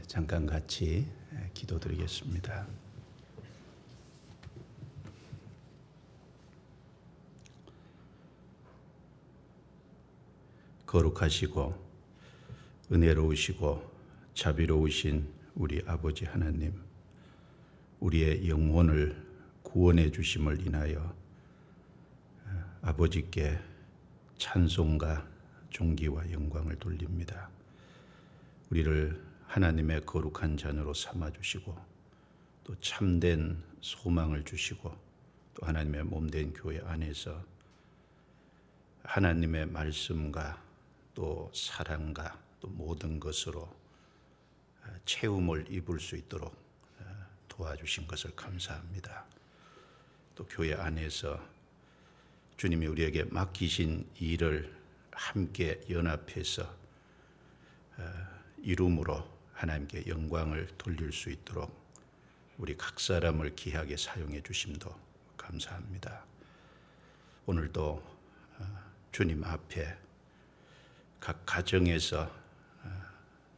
잠깐 같이 기도드리겠습니다. 거룩하시고 은혜로우시고 자비로우신 우리 아버지 하나님, 우리의 영혼을 구원해 주심을 인하여 아버지께 찬송과 존귀와 영광을 돌립니다. 우리를 하나님의 거룩한 자녀로 삼아주시고 또 참된 소망을 주시고 또 하나님의 몸된 교회 안에서 하나님의 말씀과 또 사랑과 또 모든 것으로 채움을 입을 수 있도록 도와주신 것을 감사합니다. 또 교회 안에서 주님이 우리에게 맡기신 일을 함께 연합해서 이름으로 하나님께 영광을 돌릴 수 있도록 우리 각 사람을 귀하게 사용해 주심도 감사합니다. 오늘도 주님 앞에 각 가정에서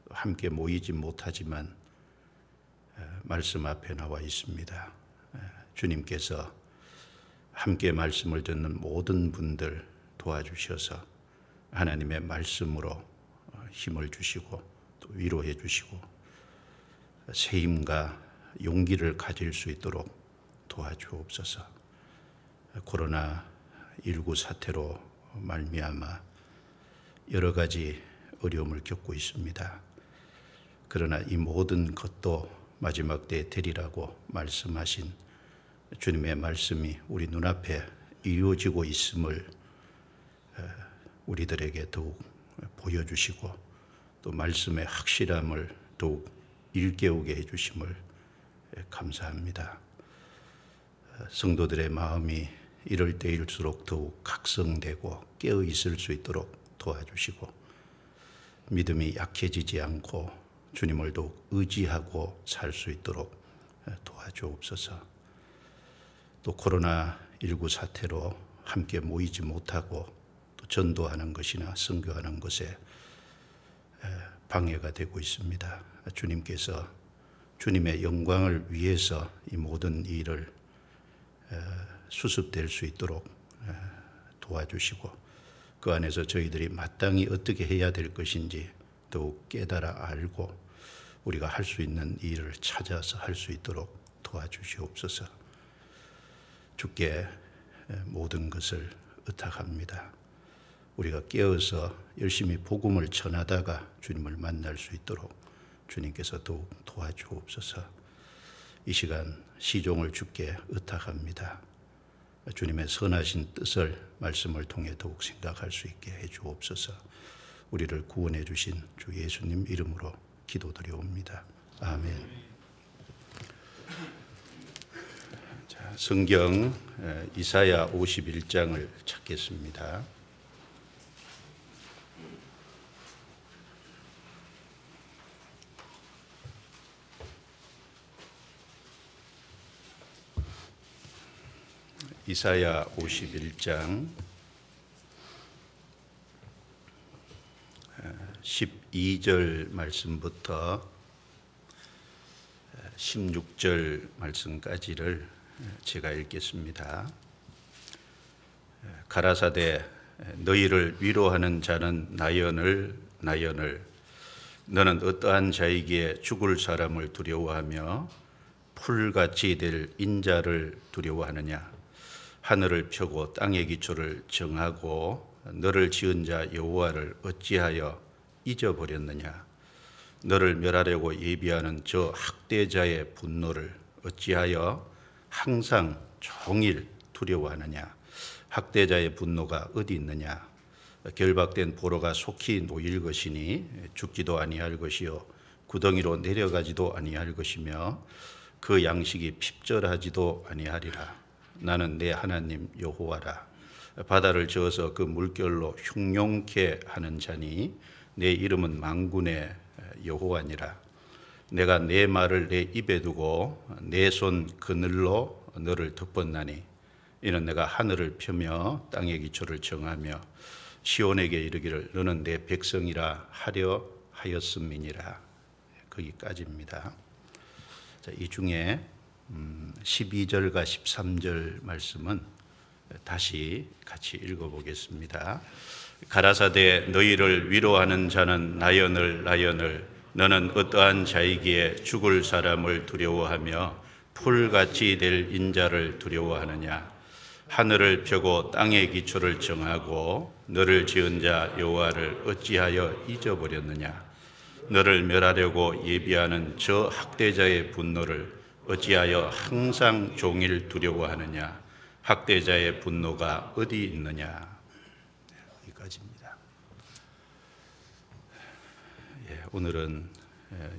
함께 모이지 못하지만 말씀 앞에 나와 있습니다. 주님께서 함께 말씀을 듣는 모든 분들 도와주셔서 하나님의 말씀으로 힘을 주시고 또 위로해 주시고 새 힘과 용기를 가질 수 있도록 도와주옵소서. 코로나19 사태로 말미암아 여러 가지 어려움을 겪고 있습니다. 그러나 이 모든 것도 마지막 때에 되리라고 말씀하신 주님의 말씀이 우리 눈앞에 이루어지고 있음을 우리들에게 더욱 보여주시고 또 말씀의 확실함을 더욱 일깨우게 해주심을 감사합니다. 성도들의 마음이 이럴 때일수록 더욱 각성되고 깨어 있을 수 있도록 도와주시고 믿음이 약해지지 않고 주님을 더욱 의지하고 살 수 있도록 도와주옵소서. 또 코로나19 사태로 함께 모이지 못하고 또 전도하는 것이나 선교하는 것에 방해가 되고 있습니다. 주님께서 주님의 영광을 위해서 이 모든 일을 수습될 수 있도록 도와주시고 그 안에서 저희들이 마땅히 어떻게 해야 될 것인지 더욱 깨달아 알고 우리가 할 수 있는 일을 찾아서 할 수 있도록 도와주시옵소서. 주께 모든 것을 의탁합니다. 우리가 깨어서 열심히 복음을 전하다가 주님을 만날 수 있도록 주님께서 더욱 도와주옵소서. 이 시간 시종을 주께 의탁합니다. 주님의 선하신 뜻을 말씀을 통해 더욱 생각할 수 있게 해주옵소서. 우리를 구원해 주신 주 예수님 이름으로 기도드려옵니다. 아멘. 자, 성경 이사야 51장을 찾겠습니다. 이사야 51장 12절 말씀부터 16절 말씀까지를 제가 읽겠습니다. 가라사대 너희를 위로하는 자는 나연을 너는 어떠한 자이기에 죽을 사람을 두려워하며 풀같이 될 인자를 두려워하느냐. 하늘을 펴고 땅의 기초를 정하고 너를 지은 자 여호와를 어찌하여 잊어버렸느냐. 너를 멸하려고 예비하는 저 학대자의 분노를 어찌하여 항상 종일 두려워하느냐. 학대자의 분노가 어디 있느냐. 결박된 포로가 속히 놓일 것이니 죽지도 아니할 것이요 구덩이로 내려가지도 아니할 것이며 그 양식이 핍절하지도 아니하리라. 나는 내 하나님 여호와라. 바다를 저어서 그 물결로 흉용케 하는 자니 내 이름은 만군의 여호와니라. 내가 내 말을 내 입에 두고 내 손 그늘로 너를 덮었나니 이는 내가 하늘을 펴며 땅의 기초를 정하며 시온에게 이르기를 너는 내 백성이라 하려 하였음이니라. 거기까지입니다. 자, 이 중에 12절과 13절 말씀은 다시 같이 읽어보겠습니다. 가라사대 너희를 위로하는 자는 나연을 너는 어떠한 자이기에 죽을 사람을 두려워하며 풀같이 될 인자를 두려워하느냐. 하늘을 펴고 땅의 기초를 정하고 너를 지은 자 여호와를 어찌하여 잊어버렸느냐. 너를 멸하려고 예비하는 저 학대자의 분노를 어찌하여 항상 종일 두려워하느냐. 학대자의 분노가 어디 있느냐. 여기까지입니다. 오늘은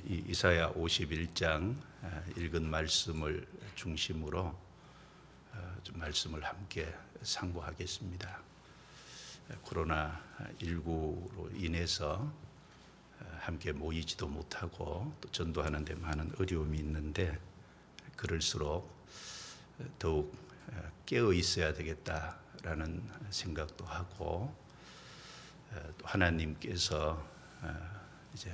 이 이사야 51장 읽은 말씀을 중심으로 좀 말씀을 함께 상고하겠습니다. 코로나19로 인해서 함께 모이지도 못하고 또 전도하는 데 많은 어려움이 있는데 그럴수록 더욱 깨어 있어야 되겠다라는 생각도 하고 또 하나님께서 이제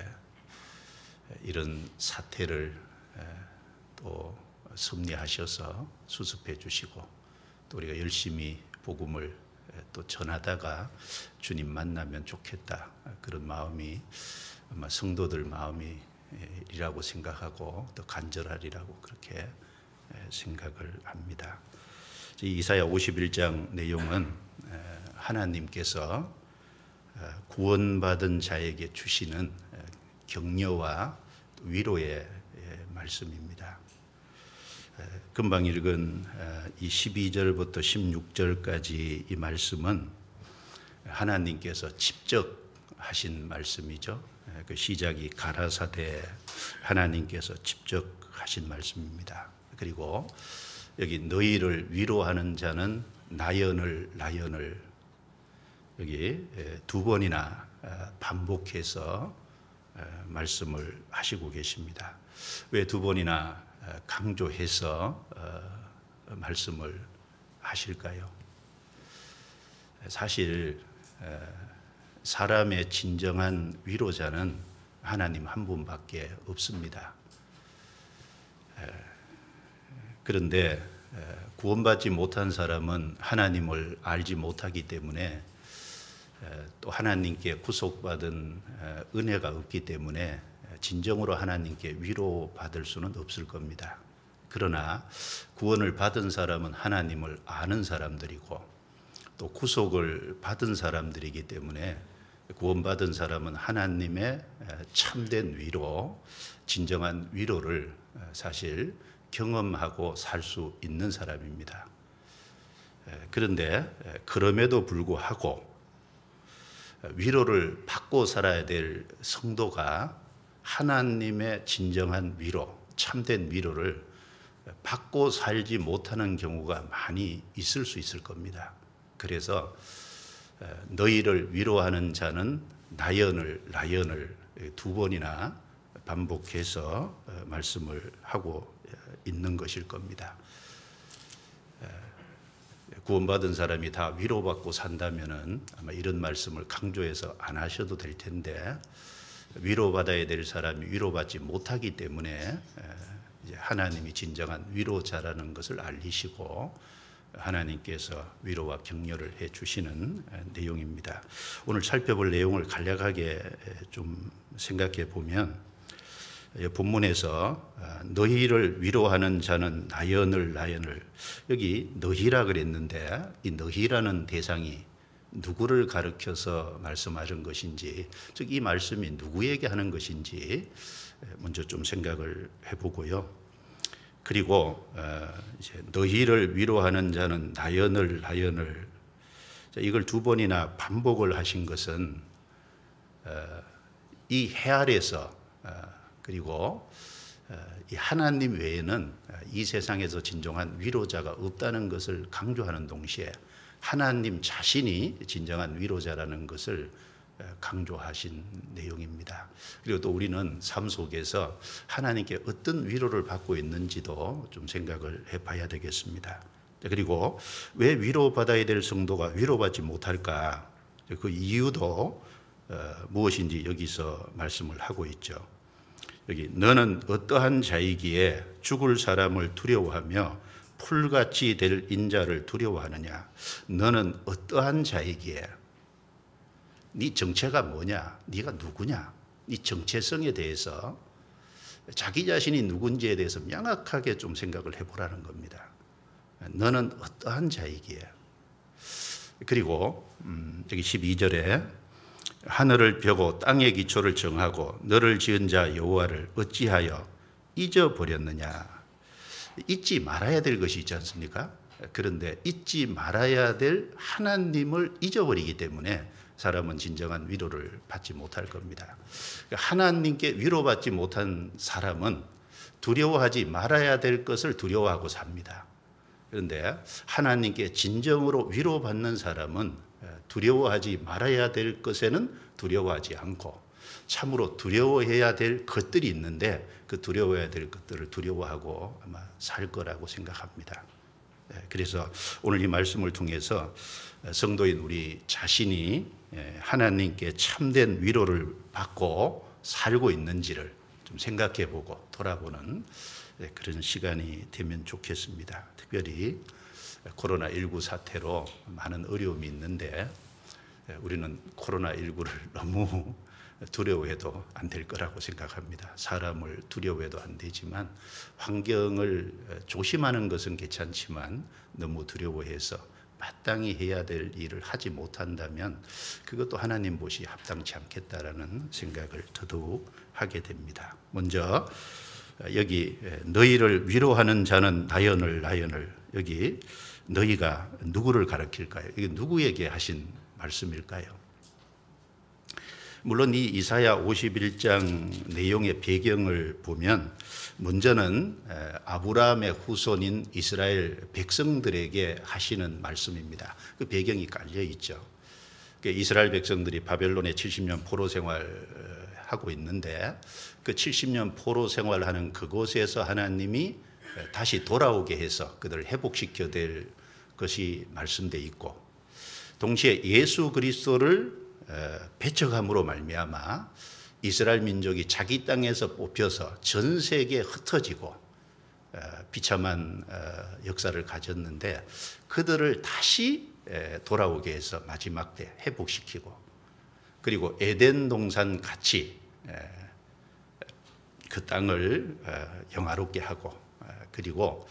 이런 사태를 또 섭리하셔서 수습해 주시고 또 우리가 열심히 복음을 또 전하다가 주님 만나면 좋겠다 그런 마음이 아마 성도들 마음이라고 생각하고 또 간절하리라고 그렇게 생각을 합니다. 이사야 51장 내용은 하나님께서 구원받은 자에게 주시는 격려와 위로의 말씀입니다. 금방 읽은 이 12절부터 16절까지 이 말씀은 하나님께서 직접 하신 말씀이죠. 그 시작이 가라사대 하나님께서 직접 하신 말씀입니다. 그리고 여기 너희를 위로하는 자는 나연을 여기 두 번이나 반복해서 말씀을 하시고 계십니다. 왜 두 번이나 강조해서 말씀을 하실까요? 사실 사람의 진정한 위로자는 하나님 한 분밖에 없습니다. 그런데 구원받지 못한 사람은 하나님을 알지 못하기 때문에 또 하나님께 구속받은 은혜가 없기 때문에 진정으로 하나님께 위로받을 수는 없을 겁니다. 그러나 구원을 받은 사람은 하나님을 아는 사람들이고 또 구속을 받은 사람들이기 때문에 구원받은 사람은 하나님의 참된 위로, 진정한 위로를 사실 경험하고 살 수 있는 사람입니다. 그런데 그럼에도 불구하고 위로를 받고 살아야 될 성도가 하나님의 진정한 위로, 참된 위로를 받고 살지 못하는 경우가 많이 있을 수 있을 겁니다. 그래서 너희를 위로하는 자는 나연을 두 번이나 반복해서 말씀을 하고 있는 것일 겁니다. 구원받은 사람이 다 위로받고 산다면은 아마 이런 말씀을 강조해서 안 하셔도 될 텐데 위로받아야 될 사람이 위로받지 못하기 때문에 이제 하나님이 진정한 위로자라는 것을 알리시고 하나님께서 위로와 격려를 해 주시는 내용입니다. 오늘 살펴볼 내용을 간략하게 좀 생각해 보면 본문에서 너희를 위로하는 자는 나연을 여기 너희라 그랬는데 이 너희라는 대상이 누구를 가르쳐서 말씀하는 것인지, 즉 이 말씀이 누구에게 하는 것인지 먼저 좀 생각을 해보고요. 그리고 이제 너희를 위로하는 자는 나연을 이걸 두 번이나 반복을 하신 것은 이 해 아래서 그리고 이 하나님 외에는 이 세상에서 진정한 위로자가 없다는 것을 강조하는 동시에 하나님 자신이 진정한 위로자라는 것을 강조하신 내용입니다. 그리고 또 우리는 삶 속에서 하나님께 어떤 위로를 받고 있는지도 좀 생각을 해봐야 되겠습니다. 그리고 왜 위로받아야 될 성도가 위로받지 못할까? 그 이유도 무엇인지 여기서 말씀을 하고 있죠. 여기 너는 어떠한 자이기에 죽을 사람을 두려워하며 풀같이 될 인자를 두려워하느냐. 너는 어떠한 자이기에, 네 정체가 뭐냐, 네가 누구냐, 네 정체성에 대해서 자기 자신이 누군지에 대해서 명확하게 좀 생각을 해보라는 겁니다. 너는 어떠한 자이기에. 그리고 여기 12절에 하늘을 펴고 땅의 기초를 정하고 너를 지은 자 여호와를 어찌하여 잊어버렸느냐. 잊지 말아야 될 것이 있지 않습니까? 그런데 잊지 말아야 될 하나님을 잊어버리기 때문에 사람은 진정한 위로를 받지 못할 겁니다. 하나님께 위로받지 못한 사람은 두려워하지 말아야 될 것을 두려워하고 삽니다. 그런데 하나님께 진정으로 위로받는 사람은 두려워하지 말아야 될 것에는 두려워하지 않고 참으로 두려워해야 될 것들이 있는데 그 두려워해야 될 것들을 두려워하고 아마 살 거라고 생각합니다. 그래서 오늘 이 말씀을 통해서 성도인 우리 자신이 하나님께 참된 위로를 받고 살고 있는지를 좀 생각해 보고 돌아보는 그런 시간이 되면 좋겠습니다. 특별히 코로나19 사태로 많은 어려움이 있는데 우리는 코로나19를 너무 두려워해도 안 될 거라고 생각합니다. 사람을 두려워해도 안 되지만 환경을 조심하는 것은 괜찮지만 너무 두려워해서 마땅히 해야 될 일을 하지 못한다면 그것도 하나님 보시 합당치 않겠다라는 생각을 더더욱 하게 됩니다. 먼저 여기 너희를 위로하는 자는 나연을 여기 너희가 누구를 가리킬까요? 이게 누구에게 하신 말씀일까요? 물론 이 이사야 51장 내용의 배경을 보면 먼저는 아브라함의 후손인 이스라엘 백성들에게 하시는 말씀입니다. 그 배경이 깔려 있죠. 이스라엘 백성들이 바벨론의 70년 포로 생활하고 있는데 그 70년 포로 생활하는 그곳에서 하나님이 다시 돌아오게 해서 그들을 회복시켜 될 것이 말씀되어 있고 동시에 예수 그리스도를 배척함으로 말미암아 이스라엘 민족이 자기 땅에서 뽑혀서 전 세계에 흩어지고 비참한 역사를 가졌는데 그들을 다시 돌아오게 해서 마지막 때 회복시키고 그리고 에덴 동산 같이 그 땅을 영화롭게 하고 그리고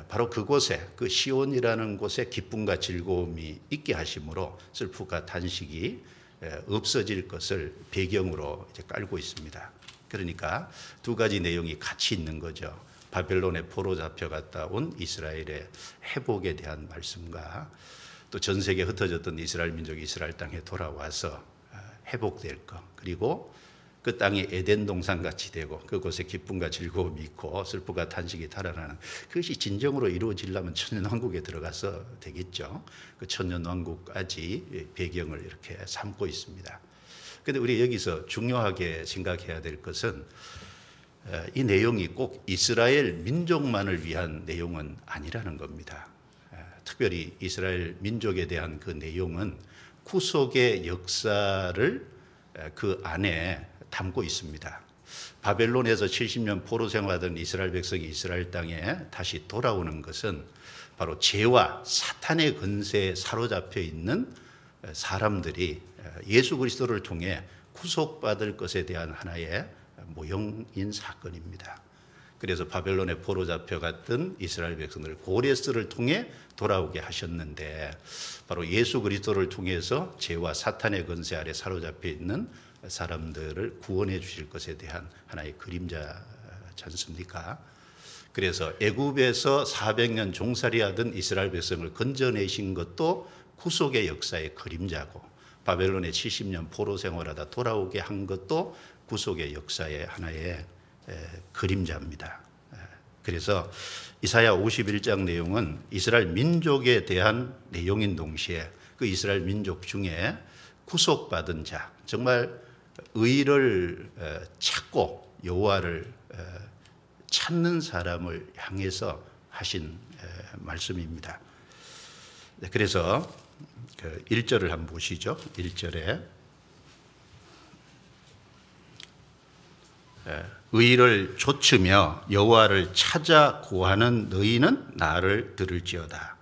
바로 그곳에 그 시온이라는 곳에 기쁨과 즐거움이 있게 하심으로 슬픔과 탄식이 없어질 것을 배경으로 이제 깔고 있습니다. 그러니까 두 가지 내용이 같이 있는 거죠. 바벨론에 포로 잡혀갔다 온 이스라엘의 회복에 대한 말씀과 또 전 세계에 흩어졌던 이스라엘 민족이 이스라엘 땅에 돌아와서 회복될 것 그리고 그 땅이 에덴 동산같이 되고 그곳에 기쁨과 즐거움이 있고 슬픔과 탄식이 달아나는 그것이 진정으로 이루어지려면 천년왕국에 들어가서 되겠죠. 그 천년왕국까지 배경을 이렇게 삼고 있습니다. 그런데 우리 여기서 중요하게 생각해야 될 것은 이 내용이 꼭 이스라엘 민족만을 위한 내용은 아니라는 겁니다. 특별히 이스라엘 민족에 대한 그 내용은 구속의 역사를 그 안에 담고 있습니다. 바벨론에서 70년 포로 생활하던 이스라엘 백성이 이스라엘 땅에 다시 돌아오는 것은 바로 죄와 사탄의 권세에 사로잡혀 있는 사람들이 예수 그리스도를 통해 구속받을 것에 대한 하나의 모형인 사건입니다. 그래서 바벨론에 포로 잡혀갔던 이스라엘 백성들 고레스를 통해 돌아오게 하셨는데 바로 예수 그리스도를 통해서 죄와 사탄의 권세 아래 사로잡혀 있는 사람들을 구원해 주실 것에 대한 하나의 그림자지 않습니까? 그래서 애굽에서 400년 종살이하던 이스라엘 백성을 건져내신 것도 구속의 역사의 그림자고 바벨론의 70년 포로 생활하다 돌아오게 한 것도 구속의 역사의 하나의 그림자입니다. 그래서 이사야 51장 내용은 이스라엘 민족에 대한 내용인 동시에 그 이스라엘 민족 중에 구속받은 자 정말 의를 찾고 여호와를 찾는 사람을 향해서 하신 말씀입니다. 그래서 그 1절을 한번 보시죠. 1절에 의를 좇으며 여호와를 찾아 구하는 너희는 나를 들을지어다.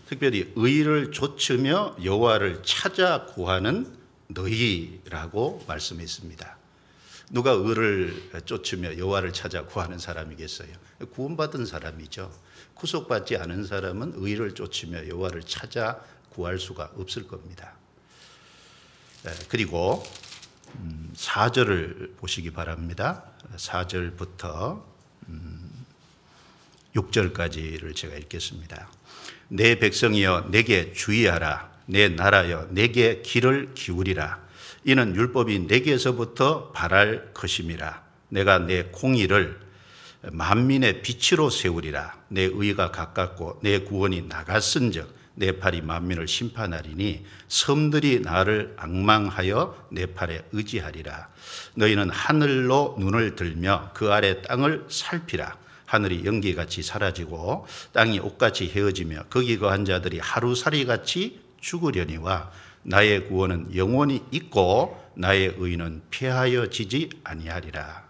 특별히 의를 좇으며 여호와를 찾아 구하는 너희라고 말씀했습니다. 누가 의를 쫓으며 여호와를 찾아 구하는 사람이겠어요? 구원받은 사람이죠. 구속받지 않은 사람은 의를 쫓으며 여호와를 찾아 구할 수가 없을 겁니다. 그리고 4절을 보시기 바랍니다. 4절부터 6절까지를 제가 읽겠습니다. 내 백성이여 내게 주의하라. 내 나라여 내게 귀를 기울이라. 이는 율법이 내게서부터 발할 것임이라. 내가 내 공의를 만민의 빛으로 세우리라. 내 의가 가깝고 내 구원이 나갔은즉 내 팔이 만민을 심판하리니 섬들이 나를 앙망하여 내 팔에 의지하리라. 너희는 하늘로 눈을 들며 그 아래 땅을 살피라. 하늘이 연기같이 사라지고 땅이 옷같이 헤어지며 거기 거한 자들이 하루살이같이 죽으려니와 나의 구원은 영원히 있고 나의 의는 폐하여지지 아니하리라.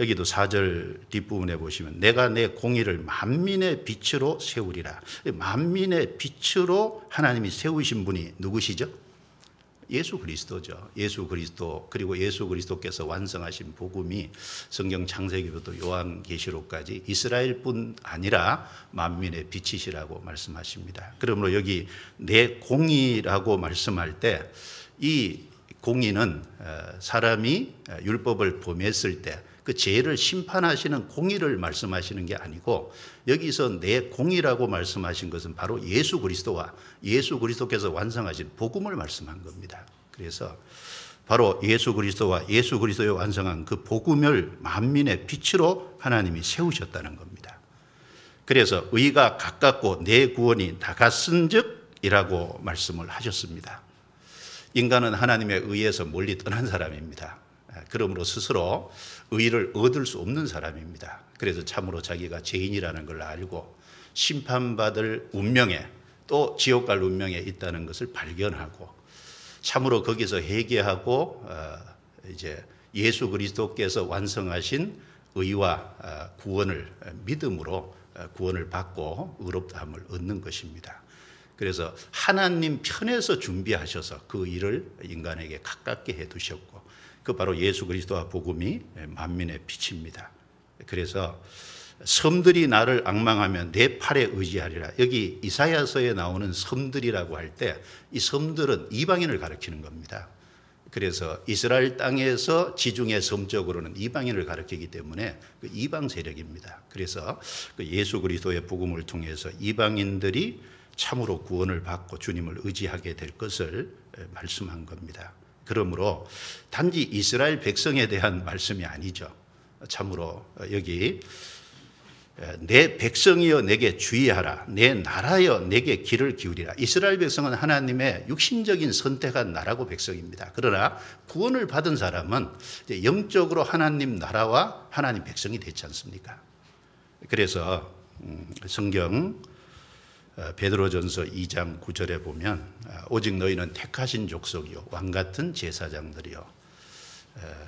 여기도 4절 뒷부분에 보시면 내가 내 공의를 만민의 빛으로 세우리라. 만민의 빛으로 하나님이 세우신 분이 누구시죠? 예수 그리스도죠. 예수 그리스도, 그리고 예수 그리스도께서 완성하신 복음이 성경 창세기부터 요한계시록까지 이스라엘뿐 아니라 만민의 빛이시라고 말씀하십니다. 그러므로 여기 내 공의라고 말씀할 때 이 공의는 사람이 율법을 범했을 때 그 죄를 심판하시는 공의를 말씀하시는 게 아니고 여기서 내 공의라고 말씀하신 것은 바로 예수 그리스도와 예수 그리스도께서 완성하신 복음을 말씀한 겁니다. 그래서 바로 예수 그리스도와 예수 그리스도에 완성한 그 복음을 만민의 빛으로 하나님이 세우셨다는 겁니다. 그래서 의가 가깝고 내 구원이 나갔은즉이라고 말씀을 하셨습니다. 인간은 하나님의 의에서 멀리 떠난 사람입니다. 그러므로 스스로 의를 얻을 수 없는 사람입니다. 그래서 참으로 자기가 죄인이라는 걸 알고 심판받을 운명에 또 지옥 갈 운명에 있다는 것을 발견하고 참으로 거기서 회개하고 이제 예수 그리스도께서 완성하신 의와 구원을 믿음으로 구원을 받고 의롭다함을 얻는 것입니다. 그래서 하나님 편에서 준비하셔서 그 일을 인간에게 가깝게 해두셨고 그 바로 예수 그리스도와 복음이 만민의 빛입니다. 그래서 섬들이 나를 앙망하면 내 팔에 의지하리라. 여기 이사야서에 나오는 섬들이라고 할 때 이 섬들은 이방인을 가리키는 겁니다. 그래서 이스라엘 땅에서 지중해 섬적으로는 이방인을 가리키기 때문에 그 이방 세력입니다. 그래서 그 예수 그리스도의 복음을 통해서 이방인들이 참으로 구원을 받고 주님을 의지하게 될 것을 말씀한 겁니다. 그러므로 단지 이스라엘 백성에 대한 말씀이 아니죠. 참으로 여기 내 백성이여 내게 주의하라. 내 나라여 내게 귀를 기울이라. 이스라엘 백성은 하나님의 육신적인 선택한 나라고 백성입니다. 그러나 구원을 받은 사람은 영적으로 하나님 나라와 하나님 백성이 됐지 않습니까? 그래서 성경 베드로전서 2장 9절에 보면 오직 너희는 택하신 족속이요 왕같은 제사장들이요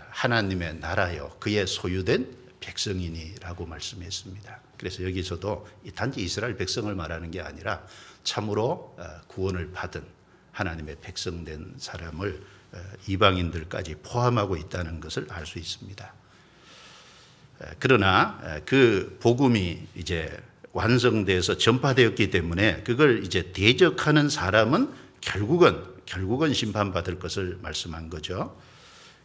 하나님의 나라요 그의 소유된 백성이니라고 말씀했습니다. 그래서 여기서도 단지 이스라엘 백성을 말하는 게 아니라 참으로 구원을 받은 하나님의 백성된 사람을 이방인들까지 포함하고 있다는 것을 알 수 있습니다. 그러나 그 복음이 이제 완성돼서 전파되었기 때문에 그걸 이제 대적하는 사람은 결국은 심판받을 것을 말씀한 거죠.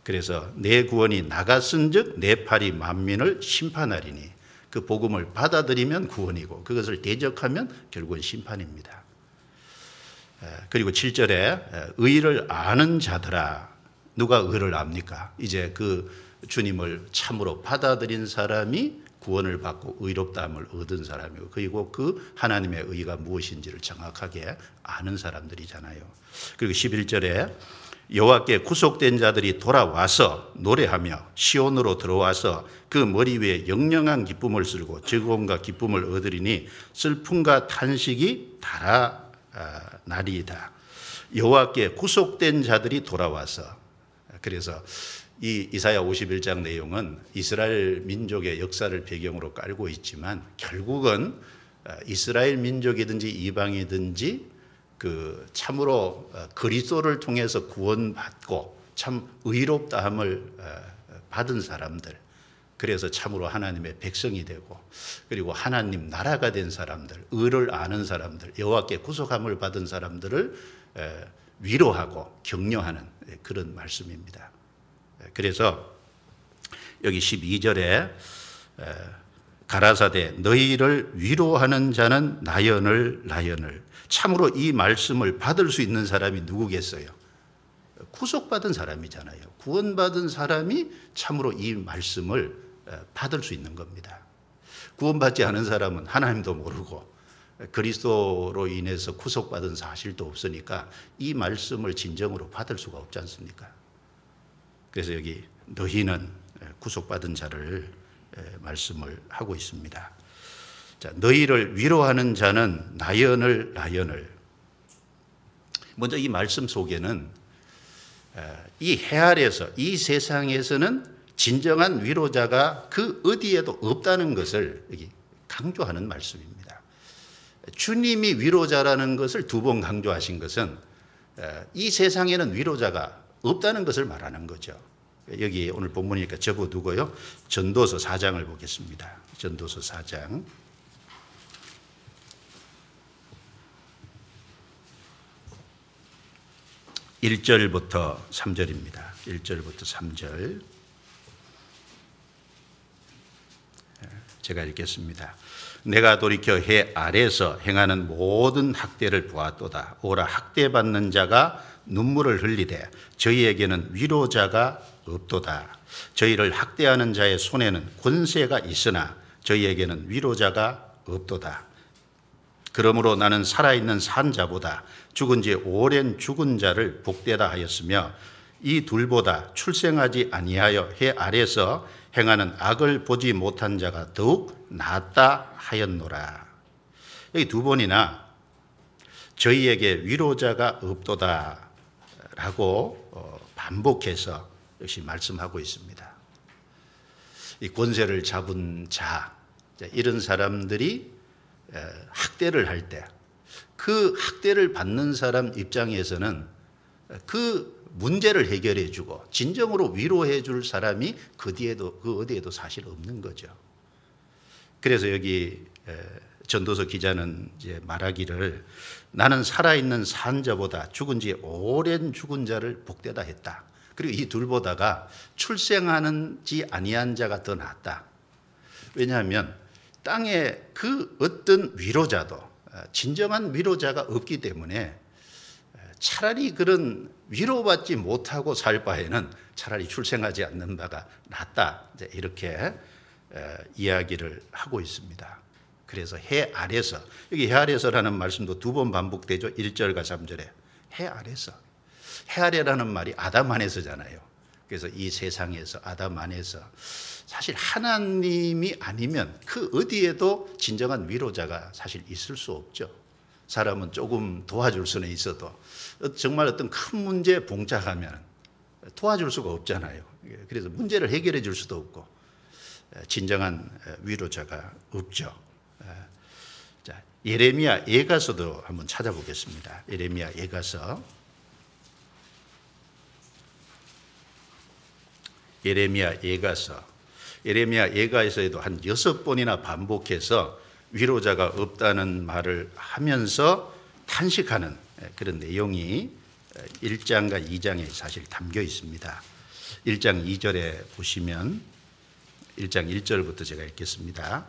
그래서 내 구원이 나갔은즉 내 팔이 만민을 심판하리니 그 복음을 받아들이면 구원이고 그것을 대적하면 결국은 심판입니다. 그리고 7절에 의를 아는 자들아. 누가 의를 압니까? 이제 그 주님을 참으로 받아들인 사람이 구원을 받고 의롭다함을 얻은 사람이고 그리고 그 하나님의 의가 무엇인지를 정확하게 아는 사람들이잖아요. 그리고 11절에 여호와께 구속된 자들이 돌아와서 노래하며 시온으로 들어와서 그 머리 위에 영영한 기쁨을 쓸고 즐거움과 기쁨을 얻으리니 슬픔과 탄식이 달아나리이다. 여호와께 구속된 자들이 돌아와서 그래서 이 이사야 51장 내용은 이스라엘 민족의 역사를 배경으로 깔고 있지만 결국은 이스라엘 민족이든지 이방이든지 그 참으로 그리스도를 통해서 구원받고 참 의롭다함을 받은 사람들, 그래서 참으로 하나님의 백성이 되고 그리고 하나님 나라가 된 사람들, 의를 아는 사람들, 여호와께 구속함을 받은 사람들을 위로하고 격려하는 그런 말씀입니다. 그래서 여기 12절에 가라사대 너희를 위로하는 자는 나연을 참으로 이 말씀을 받을 수 있는 사람이 누구겠어요? 구속받은 사람이잖아요. 구원받은 사람이 참으로 이 말씀을 받을 수 있는 겁니다. 구원받지 않은 사람은 하나님도 모르고 그리스도로 인해서 구속받은 사실도 없으니까 이 말씀을 진정으로 받을 수가 없지 않습니까? 그래서 여기 너희는 구속받은 자를 말씀을 하고 있습니다. 자, 너희를 위로하는 자는 나연을 먼저 이 말씀 속에는 이 해 아래서 이 세상에서는 진정한 위로자가 그 어디에도 없다는 것을 여기 강조하는 말씀입니다. 주님이 위로자라는 것을 두 번 강조하신 것은 이 세상에는 위로자가 없다는 것을 말하는 거죠. 여기 오늘 본문이니까 접어두고요. 전도서 4장을 보겠습니다. 전도서 4장 1절부터 3절입니다. 1절부터 3절 제가 읽겠습니다. 내가 돌이켜 해 아래서 행하는 모든 학대를 보았도다. 오라 학대받는 자가 눈물을 흘리되 저희에게는 위로자가 없도다. 저희를 학대하는 자의 손에는 권세가 있으나 저희에게는 위로자가 없도다. 그러므로 나는 살아있는 산 자보다 죽은 지 오랜 죽은 자를 복되다 하였으며 이 둘보다 출생하지 아니하여 해 아래서 행하는 악을 보지 못한 자가 더욱 낫다 하였노라. 여기 두 번이나 저희에게 위로자가 없도다 라고 반복해서 역시 말씀하고 있습니다. 이 권세를 잡은 자, 이런 사람들이 학대를 할 때 그 학대를 받는 사람 입장에서는 그 문제를 해결해 주고 진정으로 위로해 줄 사람이 그 어디에도 사실 없는 거죠. 그래서 여기 전도서 기자는 이제 말하기를 나는 살아있는 산 자보다 죽은 지 오랜 죽은 자를 복되다 했다. 그리고 이 둘보다가 출생하는지 아니한 자가 더 낫다. 왜냐하면 땅에 그 어떤 위로자도 진정한 위로자가 없기 때문에 차라리 그런 위로받지 못하고 살 바에는 차라리 출생하지 않는 바가 낫다. 이렇게 이야기를 하고 있습니다. 그래서 해 아래서, 여기 해 아래서라는 말씀도 두 번 반복되죠. 1절과 3절에. 해 아래서. 해 아래라는 말이 아담 안에서잖아요. 그래서 이 세상에서 아담 안에서 사실 하나님이 아니면 그 어디에도 진정한 위로자가 사실 있을 수 없죠. 사람은 조금 도와줄 수는 있어도 정말 어떤 큰 문제에 봉착하면 도와줄 수가 없잖아요. 그래서 문제를 해결해 줄 수도 없고 진정한 위로자가 없죠. 자, 예레미야 예가서도 한번 찾아보겠습니다. 예레미야 예가서 예레미야 예가에서도 한 6번이나 반복해서 위로자가 없다는 말을 하면서 탄식하는 그런 내용이 1장과 2장에 사실 담겨 있습니다. 1장 2절에 보시면 1장 1절부터 제가 읽겠습니다.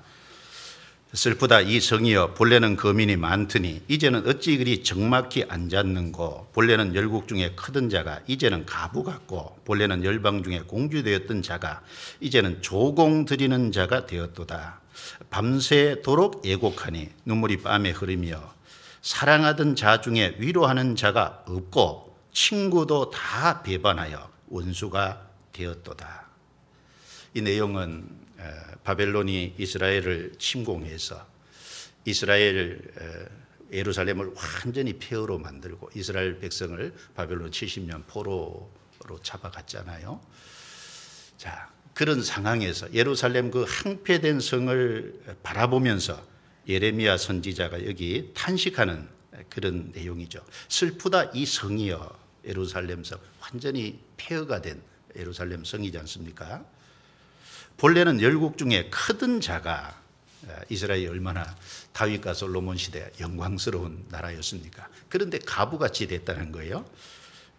슬프다 이 성이여 본래는 거민이 많더니 이제는 어찌 그리 적막히 앉았는고 본래는 열국 중에 크던 자가 이제는 가부 같고 본래는 열방 중에 공주되었던 자가 이제는 조공 드리는 자가 되었도다. 밤새도록 애곡하니 눈물이 밤에 흐르며 사랑하던 자 중에 위로하는 자가 없고 친구도 다 배반하여 원수가 되었도다. 이 내용은 바벨론이 이스라엘을 침공해서 예루살렘을 완전히 폐허로 만들고 이스라엘 백성을 바벨론 70년 포로로 잡아갔잖아요. 자, 그런 상황에서 예루살렘 그 항폐된 성을 바라보면서 예레미야 선지자가 여기 탄식하는 그런 내용이죠. 슬프다 이 성이여, 예루살렘 성, 완전히 폐허가 된 예루살렘 성이지 않습니까? 본래는 열국 중에 크던 자가, 이스라엘이 얼마나 다윗과 솔로몬 시대 영광스러운 나라였습니까? 그런데 가부같이 됐다는 거예요.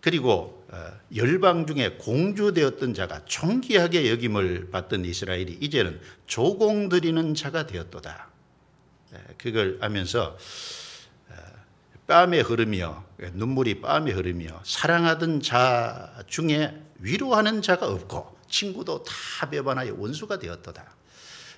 그리고 열방 중에 공주되었던 자가 존귀하게 여김을 받던 이스라엘이 이제는 조공드리는 자가 되었도다. 그걸 하면서 뺨에 흐르며, 눈물이 뺨에 흐르며 사랑하던 자 중에 위로하는 자가 없고 친구도 다 배반하여 원수가 되었도다.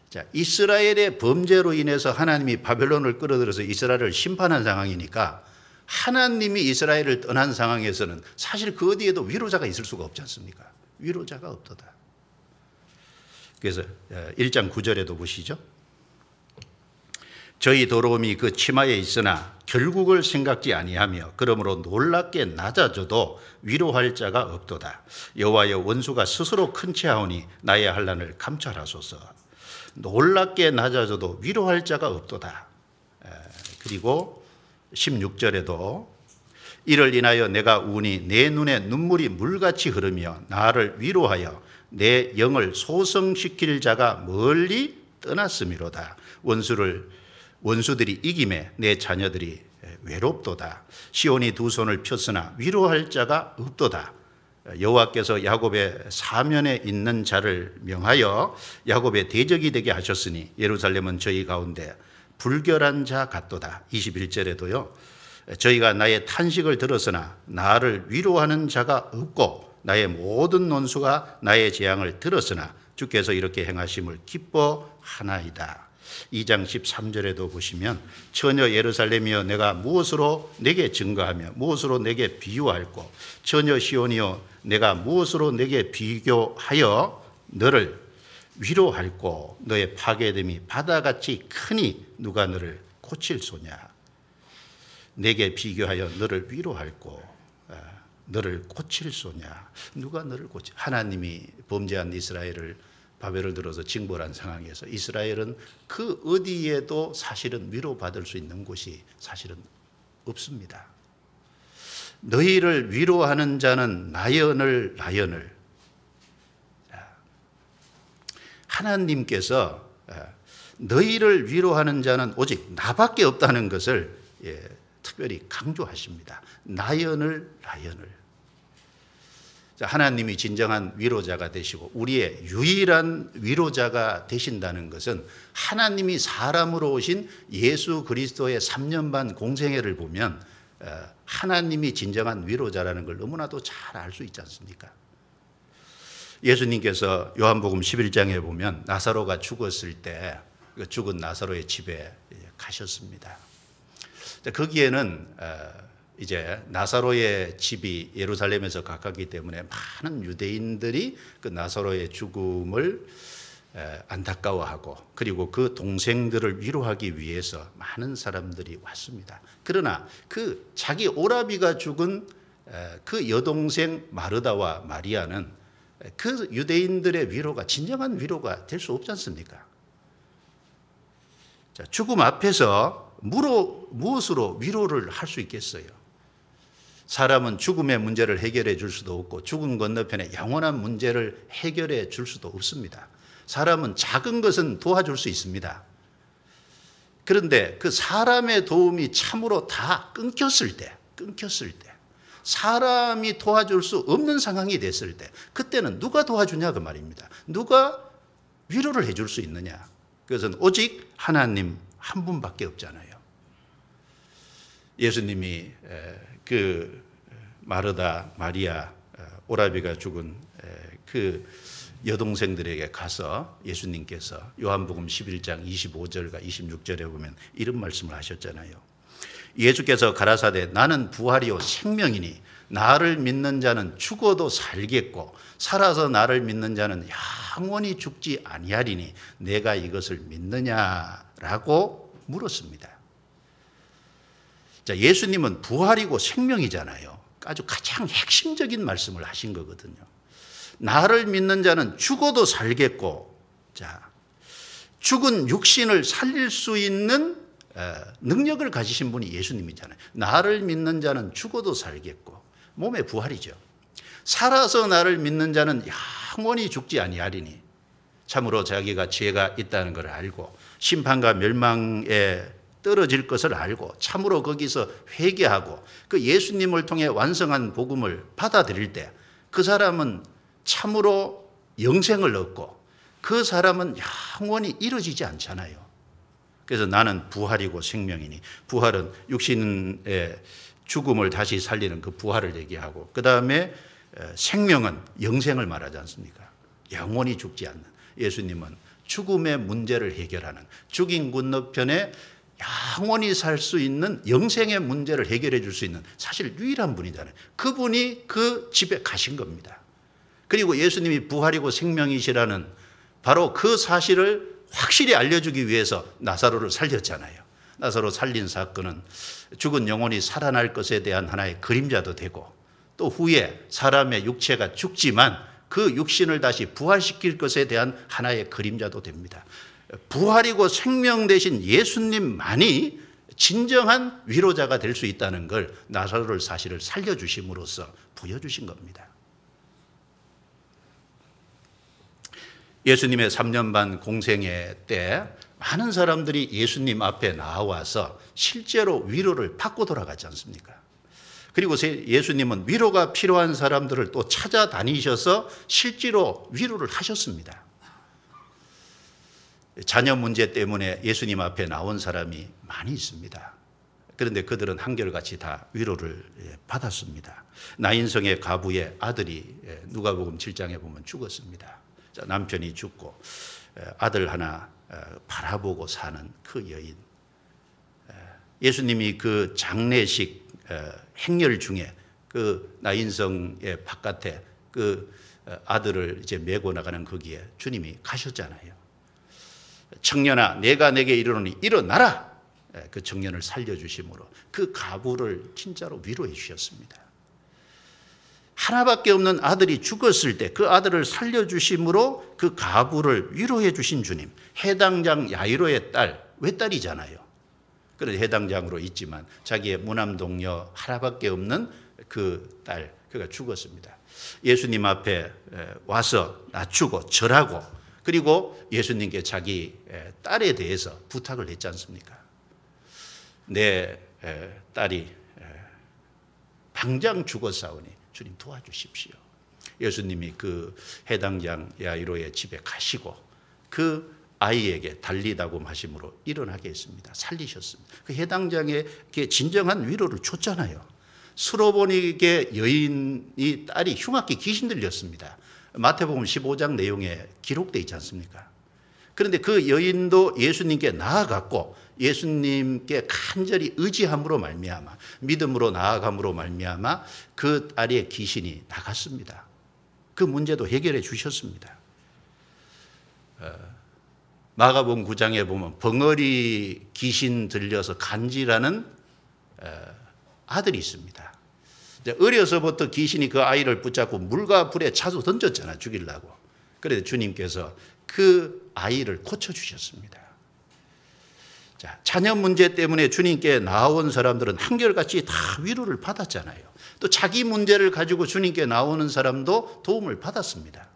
자, 이스라엘의 범죄로 인해서 하나님이 바벨론을 끌어들여서 이스라엘을 심판한 상황이니까 하나님이 이스라엘을 떠난 상황에서는 사실 그 어디에도 위로자가 있을 수가 없지 않습니까? 위로자가 없도다. 그래서 1장 9절에도 보시죠. 저희 더러움이 그 치마에 있으나 결국을 생각지 아니하며 그러므로 놀랍게 낮아져도 위로할 자가 없도다. 여호와여, 원수가 스스로 큰 채하오니 나의 환난을 감찰하소서. 놀랍게 낮아져도 위로할 자가 없도다. 그리고 16절에도 이를 인하여 내가 우니 내 눈에 눈물이 물같이 흐르며 나를 위로하여 내 영을 소성시킬 자가 멀리 떠났음이로다. 원수들이 이김에 내 자녀들이 외롭도다. 시온이 두 손을 폈으나 위로할 자가 없도다. 여호와께서 야곱의 사면에 있는 자를 명하여 야곱의 대적이 되게 하셨으니 예루살렘은 저희 가운데 불결한 자 같도다. 21절에도요. 저희가 나의 탄식을 들었으나 나를 위로하는 자가 없고 나의 모든 논수가 나의 재앙을 들었으나 주께서 이렇게 행하심을 기뻐하나이다. 2장 13절에도 보시면 처녀 예루살렘이여, 내가 무엇으로 내게 증거하며 무엇으로 내게 비유할꼬. 처녀 시온이여, 내가 무엇으로 내게 비교하여 너를 위로할꼬. 너의 파괴됨이 바다같이 크니 누가 너를 고칠 소냐. 내게 비교하여 너를 위로할꼬. 너를 고칠 소냐. 누가 너를 고칠. 하나님이 범죄한 이스라엘을 바벨을 들어서 징벌한 상황에서 이스라엘은 그 어디에도 사실은 위로받을 수 있는 곳이 사실은 없습니다. 너희를 위로하는 자는 나연을 하나님께서 너희를 위로하는 자는 오직 나밖에 없다는 것을 특별히 강조하십니다. 나연을 하나님이 진정한 위로자가 되시고 우리의 유일한 위로자가 되신다는 것은 하나님이 사람으로 오신 예수 그리스도의 3년 반 공생애를 보면 하나님이 진정한 위로자라는 걸 너무나도 잘 알 수 있지 않습니까? 예수님께서 요한복음 11장에 보면 나사로가 죽었을 때 죽은 나사로의 집에 가셨습니다. 거기에는 이제 나사로의 집이 예루살렘에서 가깝기 때문에 많은 유대인들이 그 나사로의 죽음을 안타까워하고 그리고 그 동생들을 위로하기 위해서 많은 사람들이 왔습니다. 그러나 그 자기 오라비가 죽은 그 여동생 마르다와 마리아는 그 유대인들의 위로가 진정한 위로가 될 수 없지 않습니까? 자, 죽음 앞에서 무엇으로 위로를 할 수 있겠어요? 사람은 죽음의 문제를 해결해 줄 수도 없고 죽음 건너편에 영원한 문제를 해결해 줄 수도 없습니다. 사람은 작은 것은 도와줄 수 있습니다. 그런데 그 사람의 도움이 참으로 다 끊겼을 때 사람이 도와줄 수 없는 상황이 됐을 때 그때는 누가 도와주냐 그 말입니다. 누가 위로를 해줄 수 있느냐. 그것은 오직 하나님 한 분밖에 없잖아요. 예수님이 그 마르다, 마리아, 오라비가 죽은 그 여동생들에게 가서 예수님께서 요한복음 11장 25절과 26절에 보면 이런 말씀을 하셨잖아요. 예수께서 가라사대 나는 부활이요 생명이니 나를 믿는 자는 죽어도 살겠고 살아서 나를 믿는 자는 영원히 죽지 아니하리니 내가 이것을 믿느냐라고 물었습니다. 자, 예수님은 부활이고 생명이잖아요. 아주 가장 핵심적인 말씀을 하신 거거든요. 나를 믿는 자는 죽어도 살겠고, 자, 죽은 육신을 살릴 수 있는 능력을 가지신 분이 예수님이잖아요. 나를 믿는 자는 죽어도 살겠고, 몸의 부활이죠. 살아서 나를 믿는 자는 영원히 죽지 아니하리니, 참으로 자기가 죄가 있다는 것을 알고 심판과 멸망에 떨어질 것을 알고 참으로 거기서 회개하고 그 예수님을 통해 완성한 복음을 받아들일 때 그 사람은 참으로 영생을 얻고 그 사람은 영원히 이루어지지 않잖아요. 그래서 나는 부활이고 생명이니, 부활은 육신의 죽음을 다시 살리는 그 부활을 얘기하고, 그 다음에 생명은 영생을 말하지 않습니까? 영원히 죽지 않는, 예수님은 죽음의 문제를 해결하는, 죽인 건너편에 영원히 살 수 있는 영생의 문제를 해결해 줄 수 있는 사실 유일한 분이잖아요. 그분이 그 집에 가신 겁니다. 그리고 예수님이 부활이고 생명이시라는 바로 그 사실을 확실히 알려주기 위해서 나사로를 살렸잖아요. 나사로 살린 사건은 죽은 영혼이 살아날 것에 대한 하나의 그림자도 되고, 또 후에 사람의 육체가 죽지만 그 육신을 다시 부활시킬 것에 대한 하나의 그림자도 됩니다. 부활이고 생명 되신 예수님만이 진정한 위로자가 될 수 있다는 걸 나사로를 사실을 살려주심으로써 보여주신 겁니다. 예수님의 3년 반 공생애 때 많은 사람들이 예수님 앞에 나와서 실제로 위로를 받고 돌아가지 않습니까? 그리고 예수님은 위로가 필요한 사람들을 또 찾아다니셔서 실제로 위로를 하셨습니다. 자녀 문제 때문에 예수님 앞에 나온 사람이 많이 있습니다. 그런데 그들은 한결같이 다 위로를 받았습니다. 나인성의 가부의 아들이 누가복음 7장에 보면 죽었습니다. 남편이 죽고 아들 하나 바라보고 사는 그 여인. 예수님이 그 장례식 행렬 중에 그 나인성의 바깥에 그 아들을 이제 메고 나가는 거기에 주님이 가셨잖아요. 청년아, 내가 내게 이르노니 일어나라. 그 청년을 살려주심으로 그 가부를 진짜로 위로해 주셨습니다. 하나밖에 없는 아들이 죽었을 때 그 아들을 살려주심으로 그 가부를 위로해 주신 주님. 해당장 야이로의 딸, 외딸이잖아요. 그런데 해당장으로 있지만 자기의 무남동녀 하나밖에 없는 그 딸, 그가 죽었습니다. 예수님 앞에 와서 낮추고 절하고, 그리고 예수님께 자기 딸에 대해서 부탁을 했지 않습니까? 내 딸이 당장 죽었사오니 주님 도와주십시오. 예수님이 그 해당장 야이로의 집에 가시고 그 아이에게 달리다고 하심으로 일어나게 했습니다. 살리셨습니다. 그 해당장에게 진정한 위로를 줬잖아요. 수로보니게 여인이 딸이 흉악히 귀신 들렸습니다. 마태복음 15장 내용에 기록되어 있지 않습니까? 그런데 그 여인도 예수님께 나아갔고 예수님께 간절히 의지함으로 말미암아, 믿음으로 나아감으로 말미암아 그 딸의 귀신이 나갔습니다. 그 문제도 해결해 주셨습니다. 마가복음 9장에 보면 벙어리 귀신 들려서 간지라는 아들이 있습니다. 어려서부터 귀신이 그 아이를 붙잡고 물과 불에 자주 던졌잖아요. 죽이려고. 그래서 주님께서 그 아이를 고쳐주셨습니다. 자, 자녀 문제 때문에 주님께 나온 사람들은 한결같이 다 위로를 받았잖아요. 또 자기 문제를 가지고 주님께 나오는 사람도 도움을 받았습니다.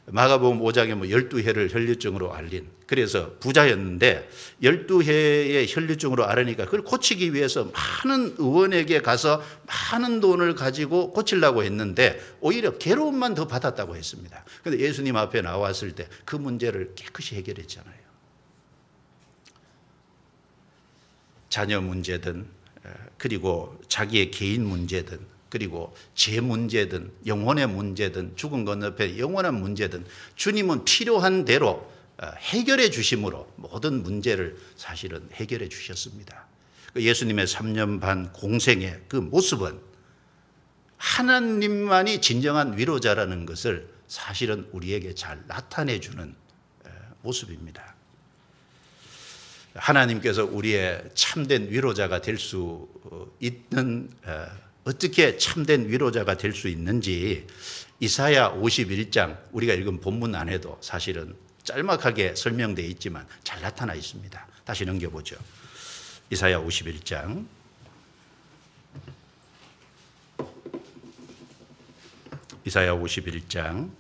마가복음 5장에 12해를 혈류증으로 앓린, 그래서 부자였는데 12해의 혈류증으로 앓으니까 그걸 고치기 위해서 많은 의원에게 가서 많은 돈을 가지고 고치려고 했는데 오히려 괴로움만 더 받았다고 했습니다. 그런데 예수님 앞에 나왔을 때 그 문제를 깨끗이 해결했잖아요. 자녀 문제든 그리고 자기의 개인 문제든 그리고 제 문제든 영혼의 문제든 죽은 건너편의 영원한 문제든 주님은 필요한 대로 해결해 주심으로 모든 문제를 사실은 해결해 주셨습니다. 예수님의 3년 반 공생의 그 모습은 하나님만이 진정한 위로자라는 것을 사실은 우리에게 잘 나타내 주는 모습입니다. 하나님께서 우리의 참된 위로자가 될 수 있는 어떻게 참된 위로자가 될 수 있는지 이사야 51장 우리가 읽은 본문 안에도 사실은 짤막하게 설명되어 있지만 잘 나타나 있습니다. 다시 넘겨보죠. 이사야 51장 이사야 51장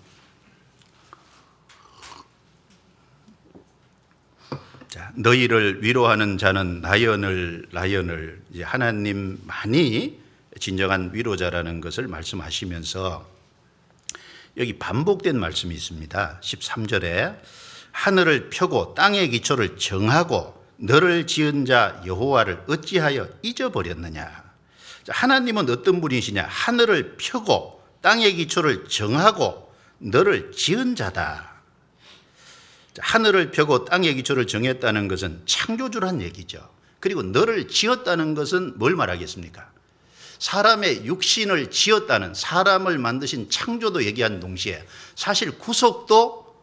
자, 너희를 위로하는 자는 나연을 이제 하나님만이 진정한 위로자라는 것을 말씀하시면서 여기 반복된 말씀이 있습니다. 13절에 하늘을 펴고 땅의 기초를 정하고 너를 지은 자 여호와를 어찌하여 잊어버렸느냐. 하나님은 어떤 분이시냐. 하늘을 펴고 땅의 기초를 정하고 너를 지은 자다. 하늘을 펴고 땅의 기초를 정했다는 것은 창조주란 얘기죠. 그리고 너를 지었다는 것은 뭘 말하겠습니까? 사람의 육신을 지었다는, 사람을 만드신 창조도 얘기하는 동시에 사실 구속도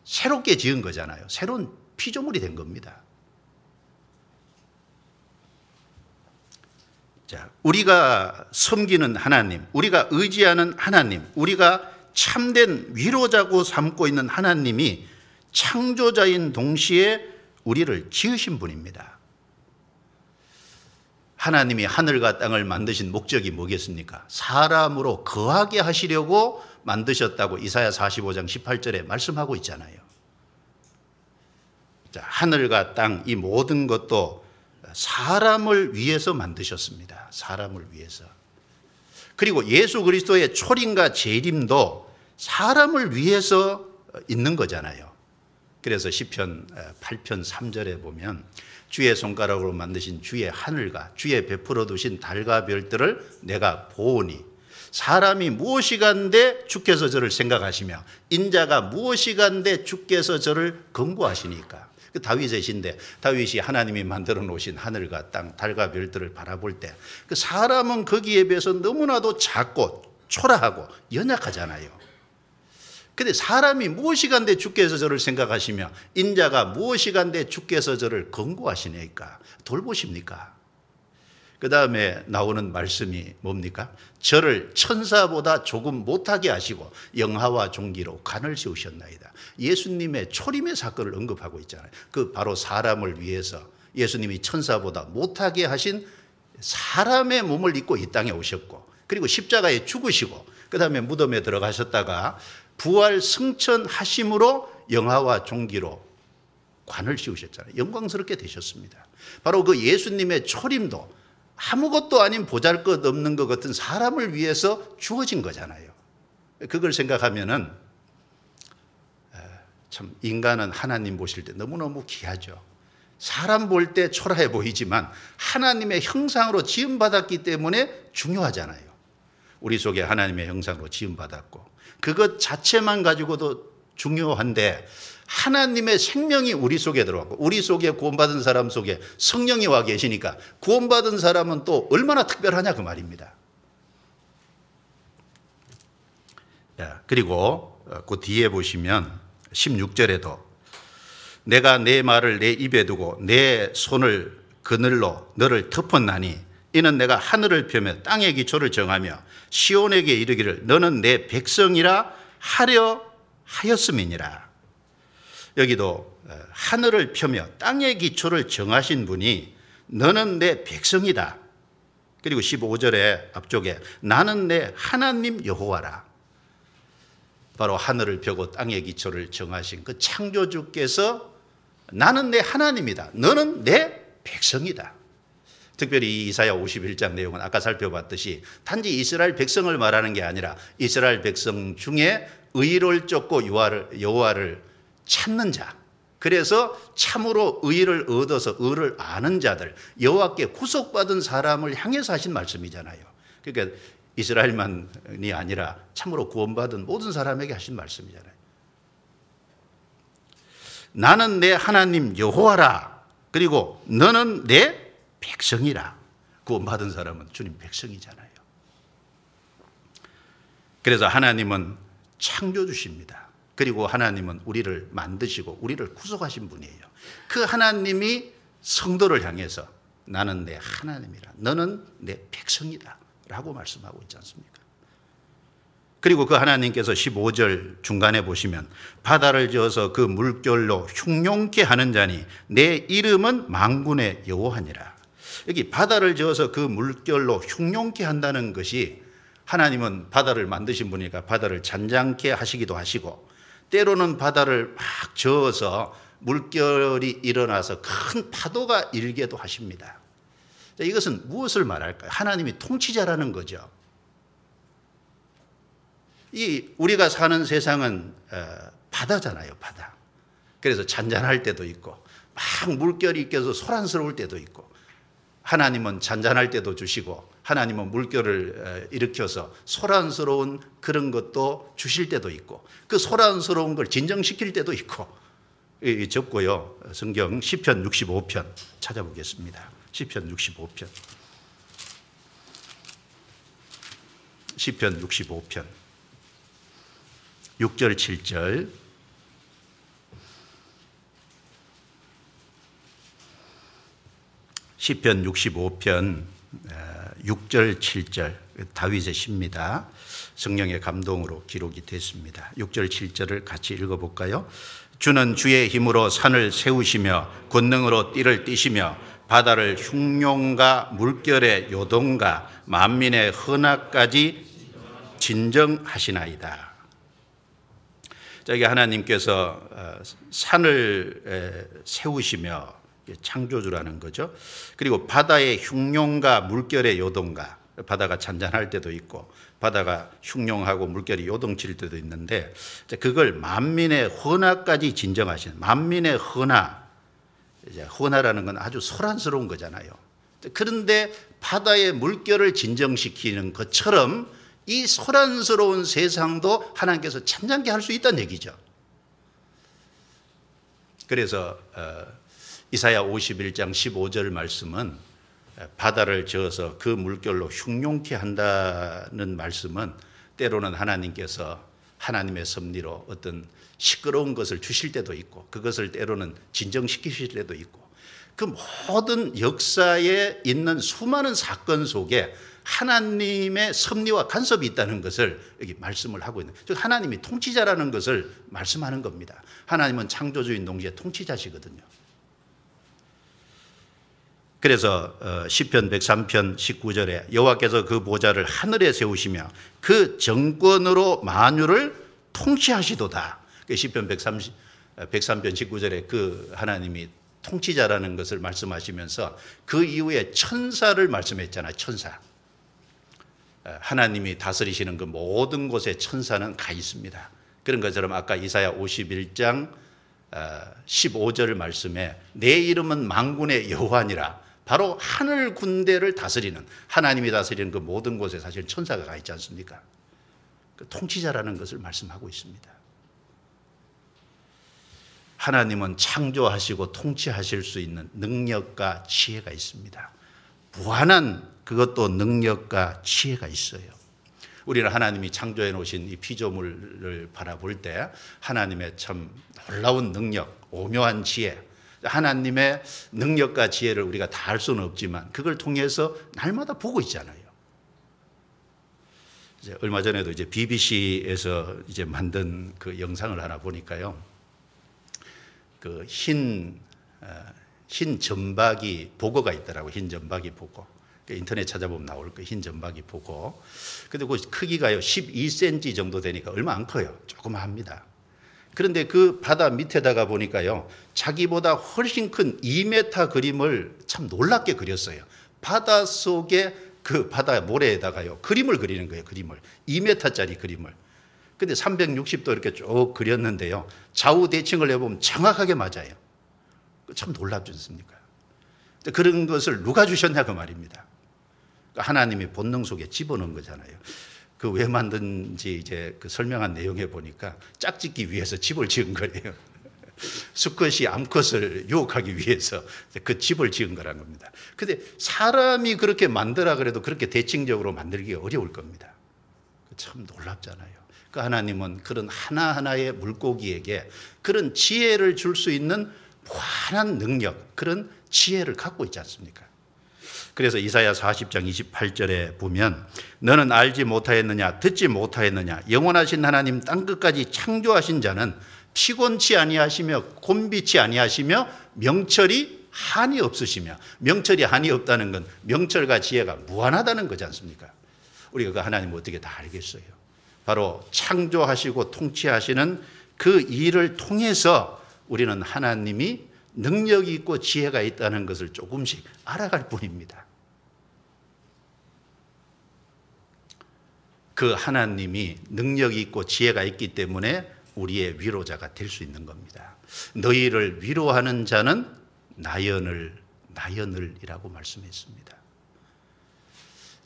새롭게 지은 거잖아요. 새로운 피조물이 된 겁니다. 자, 우리가 섬기는 하나님, 우리가 의지하는 하나님, 우리가 참된 위로자고 삼고 있는 하나님이 창조자인 동시에 우리를 지으신 분입니다. 하나님이 하늘과 땅을 만드신 목적이 뭐겠습니까? 사람으로 거하게 하시려고 만드셨다고 이사야 45장 18절에 말씀하고 있잖아요. 자, 하늘과 땅 이 모든 것도 사람을 위해서 만드셨습니다. 사람을 위해서. 그리고 예수 그리스도의 초림과 재림도 사람을 위해서 있는 거잖아요. 그래서 시편 8편 3절에 보면 주의 손가락으로 만드신 주의 하늘과 주의 베풀어 두신 달과 별들을 내가 보오니 사람이 무엇이간데 주께서 저를 생각하시며 인자가 무엇이간데 주께서 저를 권고하시니까. 그 다윗의 시인데 다윗이 하나님이 만들어 놓으신 하늘과 땅, 달과 별들을 바라볼 때 그 사람은 거기에 비해서 너무나도 작고 초라하고 연약하잖아요. 근데 사람이 무엇이간데 주께서 저를 생각하시며 인자가 무엇이간데 주께서 저를 권고하시니까 돌보십니까? 그 다음에 나오는 말씀이 뭡니까? 저를 천사보다 조금 못하게 하시고 영화와 종기로 관을 씌우셨나이다. 예수님의 초림의 사건을 언급하고 있잖아요. 그 바로 사람을 위해서 예수님이 천사보다 못하게 하신 사람의 몸을 입고 이 땅에 오셨고 그리고 십자가에 죽으시고 그 다음에 무덤에 들어가셨다가 부활 승천하심으로 영화와 종기로 관을 씌우셨잖아요. 영광스럽게 되셨습니다. 바로 그 예수님의 초림도 아무것도 아닌 보잘것없는 것 같은 사람을 위해서 주어진 거잖아요. 그걸 생각하면은 참 인간은 하나님 보실 때 너무너무 귀하죠. 사람 볼 때 초라해 보이지만 하나님의 형상으로 지음받았기 때문에 중요하잖아요. 우리 속에 하나님의 형상으로 지음받았고 그것 자체만 가지고도 중요한데 하나님의 생명이 우리 속에 들어왔고 우리 속에 구원받은 사람 속에 성령이 와 계시니까 구원받은 사람은 또 얼마나 특별하냐 그 말입니다. 그리고 그 뒤에 보시면 16절에도 내가 내 말을 내 입에 두고 내 손을 그늘로 너를 덮었나니 이는 내가 하늘을 펴며 땅의 기초를 정하며 시온에게 이르기를 너는 내 백성이라 하려 하였음이니라. 여기도 하늘을 펴며 땅의 기초를 정하신 분이 너는 내 백성이다. 그리고 15절에 앞쪽에 나는 내 하나님 여호와라. 바로 하늘을 펴고 땅의 기초를 정하신 그 창조주께서 나는 내 하나님이다. 너는 내 백성이다. 특별히 이 이사야 51장 내용은 아까 살펴봤듯이 단지 이스라엘 백성을 말하는 게 아니라 이스라엘 백성 중에 의를 쫓고 여호와를 찾는 자, 그래서 참으로 의를 얻어서 의를 아는 자들, 여호와께 구속받은 사람을 향해서 하신 말씀이잖아요. 그러니까 이스라엘만이 아니라 참으로 구원받은 모든 사람에게 하신 말씀이잖아요. 나는 내 하나님 여호와라. 그리고 너는 내 백성이라. 구원받은 사람은 주님 백성이잖아요. 그래서 하나님은 창조주십니다. 그리고 하나님은 우리를 만드시고 우리를 구속하신 분이에요. 그 하나님이 성도를 향해서 나는 내 하나님이라. 너는 내 백성이다. 라고 말씀하고 있지 않습니까? 그리고 그 하나님께서 15절 중간에 보시면 바다를 지어서 그 물결로 흉용케 하는 자니 내 이름은 만군의 여호와니라. 여기 바다를 지어서 그 물결로 흉용케 한다는 것이 하나님은 바다를 만드신 분이니까 바다를 잔잔케 하시기도 하시고 때로는 바다를 막 저어서 물결이 일어나서 큰 파도가 일게도 하십니다. 이것은 무엇을 말할까요? 하나님이 통치자라는 거죠. 우리가 사는 세상은 바다잖아요, 바다. 그래서 잔잔할 때도 있고 막 물결이 일겨서 소란스러울 때도 있고 하나님은 잔잔할 때도 주시고 하나님은 물결을 일으켜서 소란스러운 그런 것도 주실 때도 있고 그 소란스러운 걸 진정시킬 때도 있고 적고요. 성경 시편 65편 찾아보겠습니다. 시편 65편. 시편 65편 6절 7절 시편 65편 6절 7절 다윗의 시입니다. 성령의 감동으로 기록이 됐습니다. 6절 7절을 같이 읽어볼까요? 주는 주의 힘으로 산을 세우시며 권능으로 띠를 띠시며 바다를 흉룡과 물결의 요동과 만민의 헌화까지 진정하시나이다. 여기 하나님께서 산을 세우시며 창조주라는 거죠. 그리고 바다의 흉룡과 물결의 요동과 바다가 잔잔할 때도 있고 바다가 흉룡하고 물결이 요동칠 때도 있는데 그걸 만민의 헌화까지 진정하시는 만민의 헌화. 이제 헌화라는 건 아주 소란스러운 거잖아요. 그런데 바다의 물결을 진정시키는 것처럼 이 소란스러운 세상도 하나님께서 찬잔케 할 수 있다는 얘기죠. 그래서 이사야 51장 15절 말씀은 바다를 저어서 그 물결로 흉용케 한다는 말씀은 때로는 하나님께서 하나님의 섭리로 어떤 시끄러운 것을 주실 때도 있고 그것을 때로는 진정시키실 때도 있고 그 모든 역사에 있는 수많은 사건 속에 하나님의 섭리와 간섭이 있다는 것을 여기 말씀을 하고 있는, 즉 하나님이 통치자라는 것을 말씀하는 겁니다. 하나님은 창조주인 동시에 통치자시거든요. 그래서 시편 103편 19절에 여호와께서 그 보좌를 하늘에 세우시며 그 정권으로 만유를 통치하시도다. 시편 103편 19절에 그 하나님이 통치자라는 것을 말씀하시면서 그 이후에 천사를 말씀했잖아요. 천사. 하나님이 다스리시는 그 모든 곳에 천사는 가 있습니다. 그런 것처럼 아까 이사야 51장 15절 말씀에 내 이름은 만군의 여호와니라, 바로 하늘 군대를 다스리는, 하나님이 다스리는 그 모든 곳에 사실 천사가 가 있지 않습니까? 그 통치자라는 것을 말씀하고 있습니다. 하나님은 창조하시고 통치하실 수 있는 능력과 지혜가 있습니다. 무한한 그것도 능력과 지혜가 있어요. 우리는 하나님이 창조해 놓으신 이 피조물을 바라볼 때 하나님의 참 놀라운 능력, 오묘한 지혜, 하나님의 능력과 지혜를 우리가 다 알 수는 없지만 그걸 통해서 날마다 보고 있잖아요. 이제 얼마 전에도 이제 BBC에서 이제 만든 그 영상을 하나 보니까요. 그 흰 점박이 보고가 있더라고요. 흰 점박이 보고. 인터넷 찾아보면 나올 거예요. 흰 점박이 보고. 근데 그 크기가요 12cm 정도 되니까 얼마 안 커요. 조그마합니다. 그런데 그 바다 밑에다가 보니까요, 자기보다 훨씬 큰 2m 그림을 참 놀랍게 그렸어요. 바다 속에 그 바다 모래에다가요 그림을 그리는 거예요. 그림을 2m짜리 그림을. 근데 360도 이렇게 쭉 그렸는데요, 좌우 대칭을 해보면 정확하게 맞아요. 참 놀랍지 않습니까? 그런 것을 누가 주셨냐고 말입니다. 하나님이 본능 속에 집어넣은 거잖아요. 그 왜 만든지 이제 그 설명한 내용에 보니까 짝짓기 위해서 집을 지은 거예요. 수컷이 암컷을 유혹하기 위해서 그 집을 지은 거란 겁니다. 근데 사람이 그렇게 만들라 그래도 그렇게 대칭적으로 만들기가 어려울 겁니다. 참 놀랍잖아요. 그 하나님은 그런 하나하나의 물고기에게 그런 지혜를 줄 수 있는 무한한 능력, 그런 지혜를 갖고 있지 않습니까? 그래서 이사야 40장 28절에 보면 너는 알지 못하였느냐 듣지 못하였느냐 영원하신 하나님 땅끝까지 창조하신 자는 피곤치 아니하시며 곤비치 아니하시며 명철이 한이 없으시며, 명철이 한이 없다는 건 명철과 지혜가 무한하다는 거지 않습니까? 우리가 그 하나님을 어떻게 다 알겠어요? 바로 창조하시고 통치하시는 그 일을 통해서 우리는 하나님이 능력이 있고 지혜가 있다는 것을 조금씩 알아갈 뿐입니다. 그 하나님이 능력이 있고 지혜가 있기 때문에 우리의 위로자가 될 수 있는 겁니다. 너희를 위로하는 자는 나여늘이라고 말씀했습니다.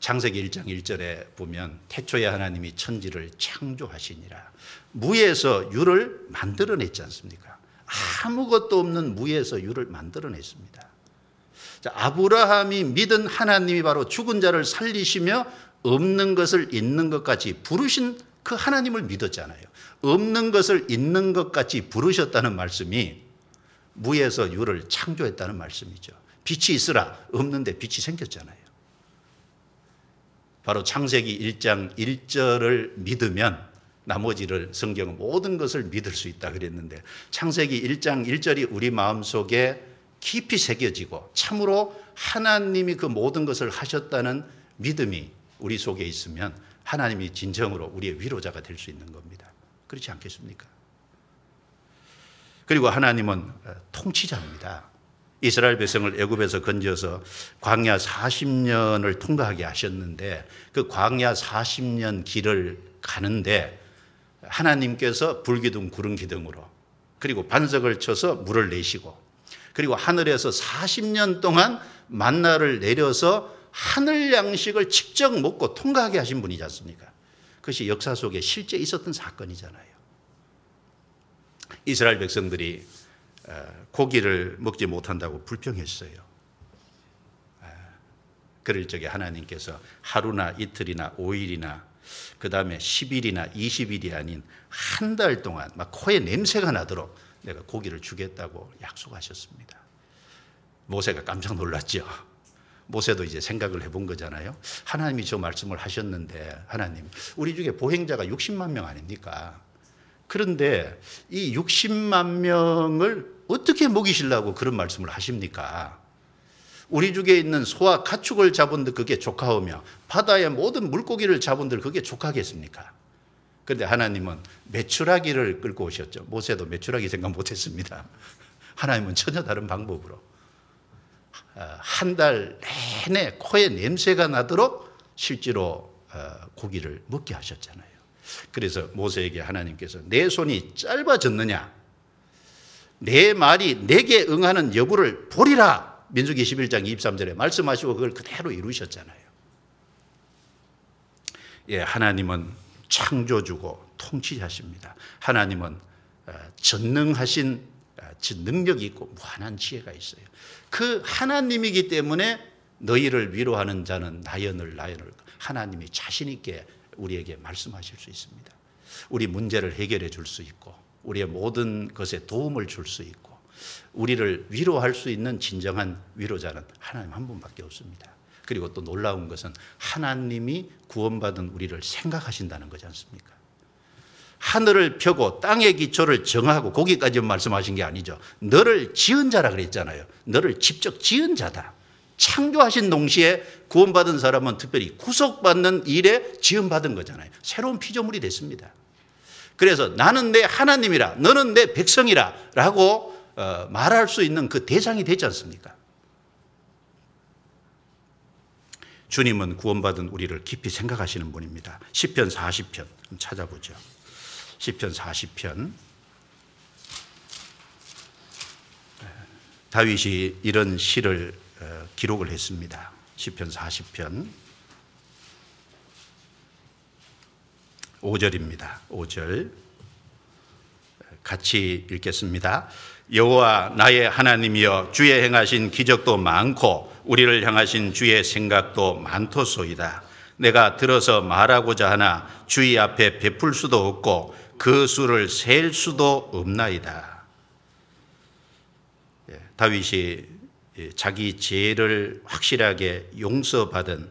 창세기 1장 1절에 보면 태초에 하나님이 천지를 창조하시니라. 무에서 유를 만들어냈지 않습니까? 아무것도 없는 무에서 유를 만들어냈습니다. 자, 아브라함이 믿은 하나님이 바로 죽은 자를 살리시며 없는 것을 있는 것 같이 부르신 그 하나님을 믿었잖아요. 없는 것을 있는 것 같이 부르셨다는 말씀이 무에서 유를 창조했다는 말씀이죠. 빛이 있으라. 없는데 빛이 생겼잖아요. 바로 창세기 1장 1절을 믿으면 나머지를 성경은 모든 것을 믿을 수 있다 그랬는데 창세기 1장 1절이 우리 마음속에 깊이 새겨지고 참으로 하나님이 그 모든 것을 하셨다는 믿음이 우리 속에 있으면 하나님이 진정으로 우리의 위로자가 될 수 있는 겁니다. 그렇지 않겠습니까? 그리고 하나님은 통치자입니다. 이스라엘 백성을 애굽에서 건져서 광야 40년을 통과하게 하셨는데 그 광야 40년 길을 가는데 하나님께서 불기둥 구름기둥으로 그리고 반석을 쳐서 물을 내시고 그리고 하늘에서 40년 동안 만나를 내려서 하늘 양식을 직접 먹고 통과하게 하신 분이지 않습니까? 그것이 역사 속에 실제 있었던 사건이잖아요. 이스라엘 백성들이 고기를 먹지 못한다고 불평했어요. 그럴 적에 하나님께서 하루나 이틀이나 5일이나 그 다음에 10일이나 20일이 아닌 한 달 동안 막 코에 냄새가 나도록 내가 고기를 주겠다고 약속하셨습니다. 모세가 깜짝 놀랐죠. 모세도 이제 생각을 해본 거잖아요. 하나님이 저 말씀을 하셨는데 하나님 우리 중에 보행자가 60만 명 아닙니까? 그런데 이 60만 명을 어떻게 먹이시려고 그런 말씀을 하십니까? 우리 중에 있는 소와 가축을 잡은들 그게 족하오며 바다의 모든 물고기를 잡은들 그게 족하겠습니까? 그런데 하나님은 메추라기를 끌고 오셨죠. 모세도 메추라기 생각 못했습니다. 하나님은 전혀 다른 방법으로 한 달 내내 코에 냄새가 나도록 실제로 고기를 먹게 하셨잖아요. 그래서 모세에게 하나님께서 내 손이 짧아졌느냐 내 말이 내게 응하는 여부를 보리라 민수기 11장 23절에 말씀하시고 그걸 그대로 이루셨잖아요. 예, 하나님은 창조주고 통치하십니다. 하나님은 전능하신 능력이 있고 무한한 지혜가 있어요. 그 하나님이기 때문에 너희를 위로하는 자는 나여늘 하나님이 자신 있게 우리에게 말씀하실 수 있습니다. 우리 문제를 해결해 줄 수 있고 우리의 모든 것에 도움을 줄 수 있고 우리를 위로할 수 있는 진정한 위로자는 하나님 한 분밖에 없습니다. 그리고 또 놀라운 것은 하나님이 구원받은 우리를 생각하신다는 거지 않습니까? 하늘을 펴고 땅의 기초를 정하고 거기까지 말씀하신 게 아니죠. 너를 지은 자라 그랬잖아요. 너를 직접 지은 자다. 창조하신 동시에 구원받은 사람은 특별히 구속받는 일에 지음받은 거잖아요. 새로운 피조물이 됐습니다. 그래서 나는 내 하나님이라 너는 내 백성이라 라고 말할 수 있는 그 대상이 되지 않습니까? 주님은 구원받은 우리를 깊이 생각하시는 분입니다. 시편 40편 한번 찾아보죠. 시편 40편 다윗이 이런 시를 기록을 했습니다. 시편 40편 5절입니다. 5절 같이 읽겠습니다. 여호와 나의 하나님이여 주의 행하신 기적도 많고 우리를 향하신 주의 생각도 많도소이다. 내가 들어서 말하고자 하나 주의 앞에 베풀 수도 없고 그 수를 셀 수도 없나이다. 다윗이 자기 죄를 확실하게 용서받은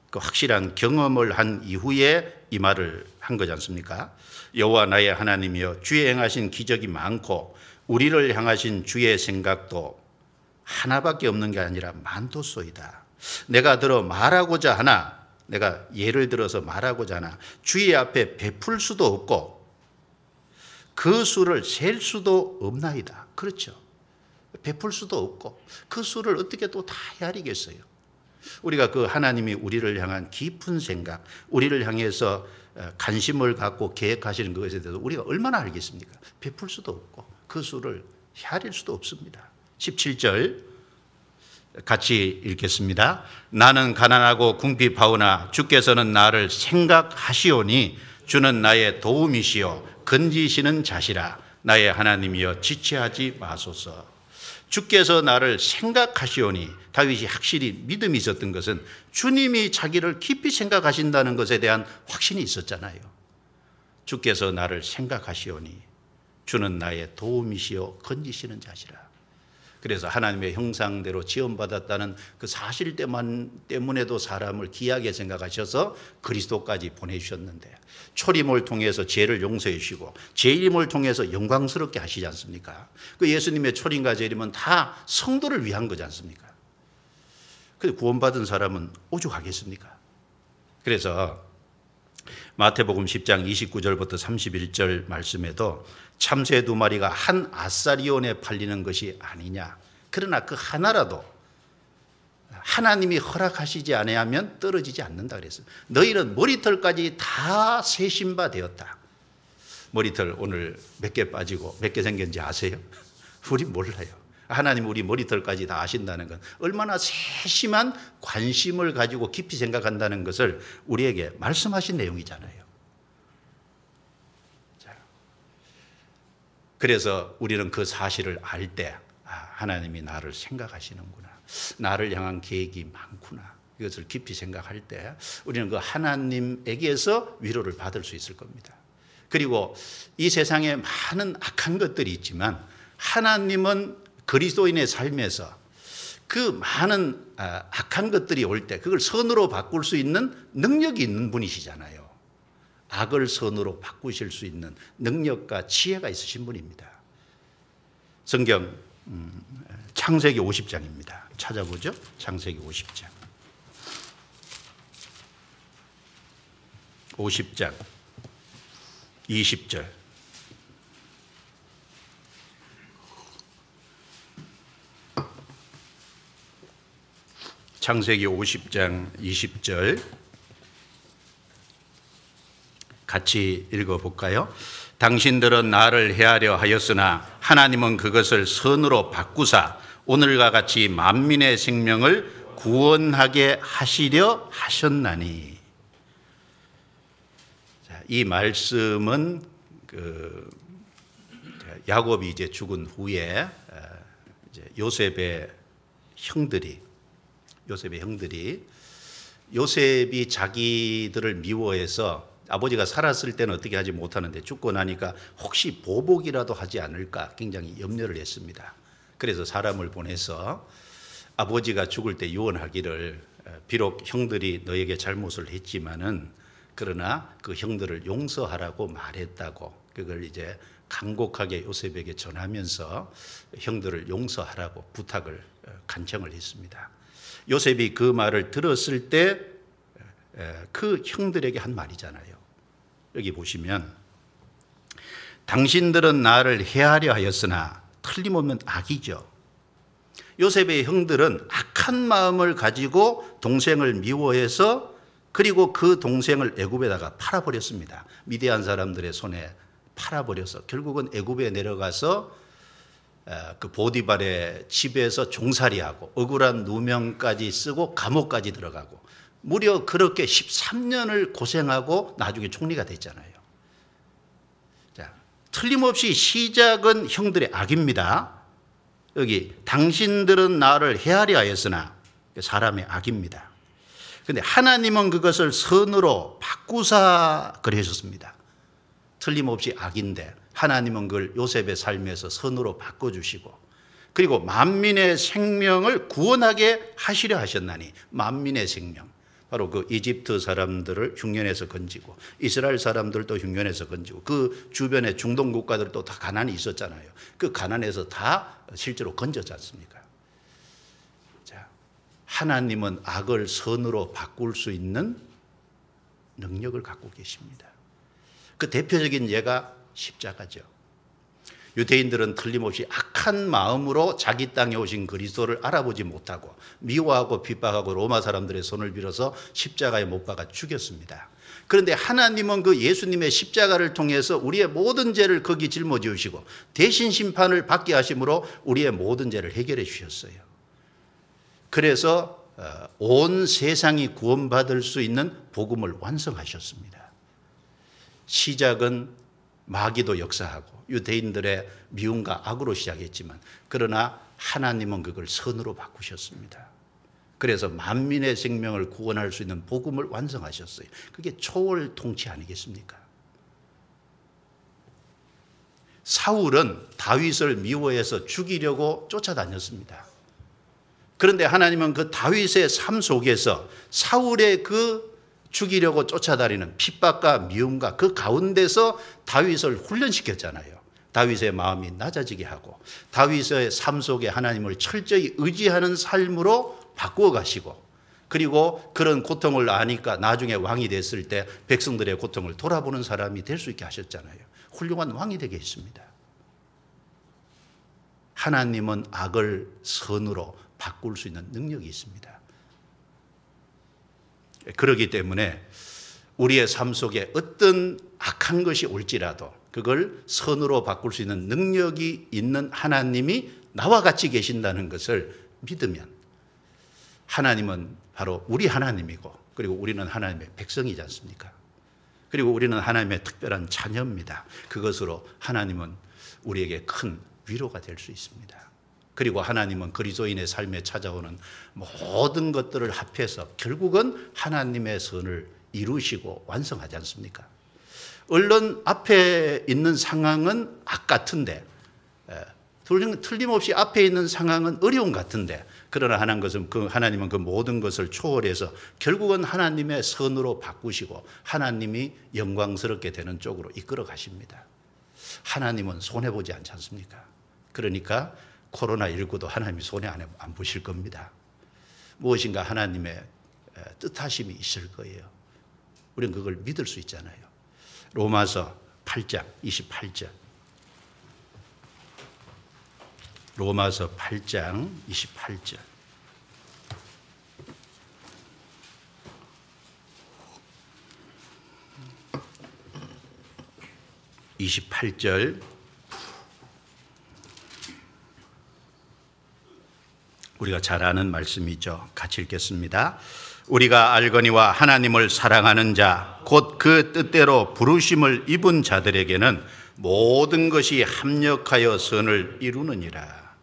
그 확실한 경험을 한 이후에 이 말을 한 거지 않습니까? 여호와 나의 하나님이여 주의 행하신 기적이 많고 우리를 향하신 주의 생각도 하나밖에 없는 게 아니라 많도소이다. 내가 들어 말하고자 하나, 내가 예를 들어서 말하고자 하나 주의 앞에 베풀 수도 없고 그 수를 셀 수도 없나이다. 그렇죠. 베풀 수도 없고 그 수를 어떻게 또 다 헤아리겠어요. 우리가 그 하나님이 우리를 향한 깊은 생각, 우리를 향해서 관심을 갖고 계획하시는 것에 대해서 우리가 얼마나 알겠습니까? 베풀 수도 없고 그 수를 헤아릴 수도 없습니다. 17절 같이 읽겠습니다. 나는 가난하고 궁핍하오나 주께서는 나를 생각하시오니 주는 나의 도움이시요 건지시는 자시라. 나의 하나님이여 지체하지 마소서. 주께서 나를 생각하시오니, 다윗이 확실히 믿음이 있었던 것은 주님이 자기를 깊이 생각하신다는 것에 대한 확신이 있었잖아요. 주께서 나를 생각하시오니 주는 나의 도움이시요 건지시는 자시라. 그래서 하나님의 형상대로 지음받았다는 그 사실 때문에도 사람을 귀하게 생각하셔서 그리스도까지 보내주셨는데, 초림을 통해서 죄를 용서해 주시고 재림을 통해서 영광스럽게 하시지 않습니까? 그 예수님의 초림과 재림은 다 성도를 위한 거지 않습니까? 근데 구원받은 사람은 오죽하겠습니까? 그래서 마태복음 10장 29절부터 31절 말씀에도 참새 두 마리가 한 아사리온에 팔리는 것이 아니냐. 그러나 그 하나라도 하나님이 허락하시지 아니하면 떨어지지 않는다 그랬어요. 너희는 머리털까지 다 세신 바 되었다. 머리털 오늘 몇 개 빠지고 몇 개 생겼는지 아세요? 우리 몰라요. 하나님 우리 머리털까지 다 아신다는 건 얼마나 세심한 관심을 가지고 깊이 생각한다는 것을 우리에게 말씀하신 내용이잖아요. 그래서 우리는 그 사실을 알 때 하나님이 나를 생각하시는구나, 나를 향한 계획이 많구나, 이것을 깊이 생각할 때 우리는 그 하나님에게서 위로를 받을 수 있을 겁니다. 그리고 이 세상에 많은 악한 것들이 있지만 하나님은 그리스도인의 삶에서 그 많은 악한 것들이 올 때 그걸 선으로 바꿀 수 있는 능력이 있는 분이시잖아요. 악을 선으로 바꾸실 수 있는 능력과 지혜가 있으신 분입니다. 성경 창세기 50장입니다. 찾아보죠. 창세기 50장. 50장 20절. 창세기 50장 20절 같이 읽어볼까요? 당신들은 나를 해하려 하였으나 하나님은 그것을 선으로 바꾸사 오늘과 같이 만민의 생명을 구원하게 하시려 하셨나니. 이 말씀은 야곱이 이제 죽은 후에 요셉의 형들이 요셉이 자기들을 미워해서 아버지가 살았을 때는 어떻게 하지 못하는데 죽고 나니까 혹시 보복이라도 하지 않을까 굉장히 염려를 했습니다. 그래서 사람을 보내서 아버지가 죽을 때 유언하기를, 비록 형들이 너에게 잘못을 했지만은 그러나 그 형들을 용서하라고 말했다고, 그걸 이제 간곡하게 요셉에게 전하면서 형들을 용서하라고 부탁을 간청을 했습니다. 요셉이 그 말을 들었을 때 그 형들에게 한 말이잖아요. 여기 보시면 당신들은 나를 해하려 하였으나, 틀림없는 악이죠. 요셉의 형들은 악한 마음을 가지고 동생을 미워해서 그리고 그 동생을 애굽에다가 팔아버렸습니다. 미디안 사람들의 손에 팔아버려서 결국은 애굽에 내려가서 그 보디발의 집에서 종살이하고 억울한 누명까지 쓰고 감옥까지 들어가고 무려 그렇게 13년을 고생하고 나중에 총리가 됐잖아요. 자, 틀림없이 시작은 형들의 악입니다. 여기 당신들은 나를 해하려 하였으나 사람의 악입니다. 그런데 하나님은 그것을 선으로 바꾸사 그러셨습니다. 틀림없이 악인데 하나님은 그걸 요셉의 삶에서 선으로 바꿔주시고 그리고 만민의 생명을 구원하게 하시려 하셨나니, 만민의 생명. 바로 그 이집트 사람들을 흉년에서 건지고 이스라엘 사람들도 흉년에서 건지고 그 주변의 중동 국가들도 다 가난이 있었잖아요. 그 가난에서 다 실제로 건졌지 않습니까? 자, 하나님은 악을 선으로 바꿀 수 있는 능력을 갖고 계십니다. 그 대표적인 예가 십자가죠. 유대인들은 틀림없이 악한 마음으로 자기 땅에 오신 그리스도를 알아보지 못하고 미워하고 핍박하고 로마 사람들의 손을 빌어서 십자가에 못 박아 죽였습니다. 그런데 하나님은 그 예수님의 십자가를 통해서 우리의 모든 죄를 거기 짊어지우시고 대신 심판을 받게 하심으로 우리의 모든 죄를 해결해 주셨어요. 그래서 온 세상이 구원받을 수 있는 복음을 완성하셨습니다. 시작은 마귀도 역사하고 유대인들의 미움과 악으로 시작했지만, 그러나 하나님은 그걸 선으로 바꾸셨습니다. 그래서 만민의 생명을 구원할 수 있는 복음을 완성하셨어요. 그게 초월 통치 아니겠습니까? 사울은 다윗을 미워해서 죽이려고 쫓아다녔습니다. 그런데 하나님은 그 다윗의 삶 속에서 사울의 그 죽이려고 쫓아다니는 핍박과 미움과 그 가운데서 다윗을 훈련시켰잖아요. 다윗의 마음이 낮아지게 하고 다윗의 삶 속에 하나님을 철저히 의지하는 삶으로 바꾸어 가시고, 그리고 그런 고통을 아니까 나중에 왕이 됐을 때 백성들의 고통을 돌아보는 사람이 될 수 있게 하셨잖아요. 훌륭한 왕이 되게 했습니다. 하나님은 악을 선으로 바꿀 수 있는 능력이 있습니다. 그렇기 때문에 우리의 삶 속에 어떤 악한 것이 올지라도 그걸 선으로 바꿀 수 있는 능력이 있는 하나님이 나와 같이 계신다는 것을 믿으면, 하나님은 바로 우리 하나님이고, 그리고 우리는 하나님의 백성이지 않습니까? 그리고 우리는 하나님의 특별한 자녀입니다. 그것으로 하나님은 우리에게 큰 위로가 될 수 있습니다. 그리고 하나님은 그리스도인의 삶에 찾아오는 모든 것들을 합해서 결국은 하나님의 선을 이루시고 완성하지 않습니까? 얼른 앞에 있는 상황은 악 같은데, 틀림없이 앞에 있는 상황은 어려움 같은데, 그러나 하나님은 그 모든 것을 초월해서 결국은 하나님의 선으로 바꾸시고 하나님이 영광스럽게 되는 쪽으로 이끌어 가십니다. 하나님은 손해보지 않지 않습니까? 그러니까 코로나19도 하나님이 손해 안 보실 겁니다. 무엇인가 하나님의 뜻하심이 있을 거예요. 우리는 그걸 믿을 수 있잖아요. 로마서 8장 28절. 로마서 8장 28절. 우리가 잘 아는 말씀이죠. 같이 읽겠습니다. 우리가 알거니와 하나님을 사랑하는 자, 곧 그 뜻대로 부르심을 입은 자들에게는 모든 것이 합력하여 선을 이루느니라.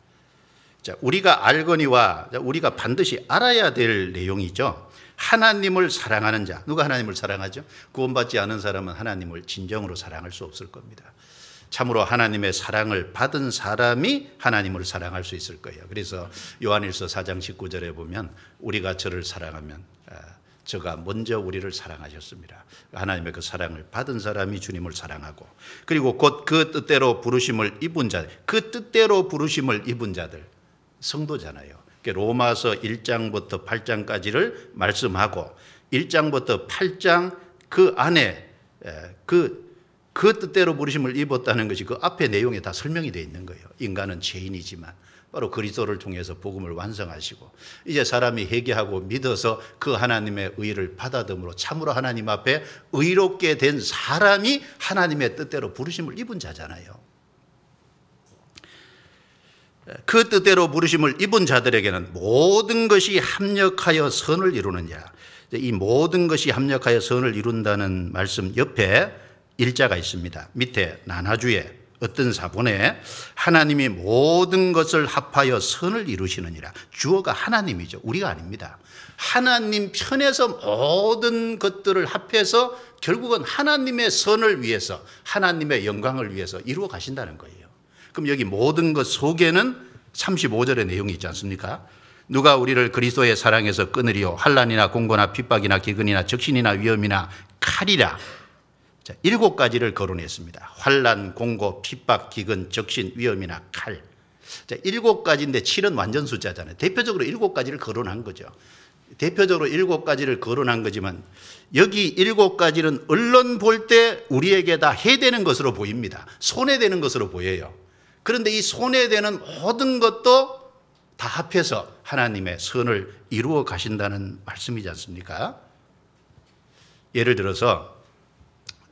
자, 우리가 알거니와, 우리가 반드시 알아야 될 내용이죠. 하나님을 사랑하는 자. 누가 하나님을 사랑하죠? 구원받지 않은 사람은 하나님을 진정으로 사랑할 수 없을 겁니다. 참으로 하나님의 사랑을 받은 사람이 하나님을 사랑할 수 있을 거예요. 그래서 요한일서 4장 19절에 보면 우리가 저를 사랑하면 저가 먼저 우리를 사랑하셨습니다. 하나님의 그 사랑을 받은 사람이 주님을 사랑하고, 그리고 곧 그 뜻대로 부르심을 입은 자, 그 뜻대로 부르심을 입은 자들, 성도잖아요. 로마서 1장부터 8장까지를 말씀하고 1장부터 8장 그 안에 그 뜻대로 부르심을 입었다는 것이 그 앞에 내용에 다 설명이 되어 있는 거예요. 인간은 죄인이지만 바로 그리스도를 통해서 복음을 완성하시고, 이제 사람이 회개하고 믿어서 그 하나님의 의를 받아들므로 참으로 하나님 앞에 의롭게 된 사람이 하나님의 뜻대로 부르심을 입은 자잖아요. 그 뜻대로 부르심을 입은 자들에게는 모든 것이 합력하여 선을 이루느냐. 이 모든 것이 합력하여 선을 이룬다는 말씀 옆에 일자가 있습니다. 밑에 나나주에 어떤 사본에 하나님이 모든 것을 합하여 선을 이루시느니라. 주어가 하나님이죠. 우리가 아닙니다. 하나님 편에서 모든 것들을 합해서 결국은 하나님의 선을 위해서, 하나님의 영광을 위해서 이루어 가신다는 거예요. 그럼 여기 모든 것 속에는 35절의 내용이 있지 않습니까? 누가 우리를 그리스도의 사랑에서 끊으리요? 환난이나 공고나 핍박이나 기근이나 적신이나 위험이나 칼이라. 자, 7가지를 거론했습니다. 환난, 공고, 핍박, 기근, 적신, 위험이나 칼. 자, 7가지인데 7은 완전 숫자잖아요. 대표적으로 7가지를 거론한 거죠. 대표적으로 7가지를 거론한 거지만 여기 7가지는 언론 볼 때 우리에게 다 해되는 것으로 보입니다. 손해되는 것으로 보여요. 그런데 이 손해되는 모든 것도 다 합해서 하나님의 선을 이루어 가신다는 말씀이지 않습니까? 예를 들어서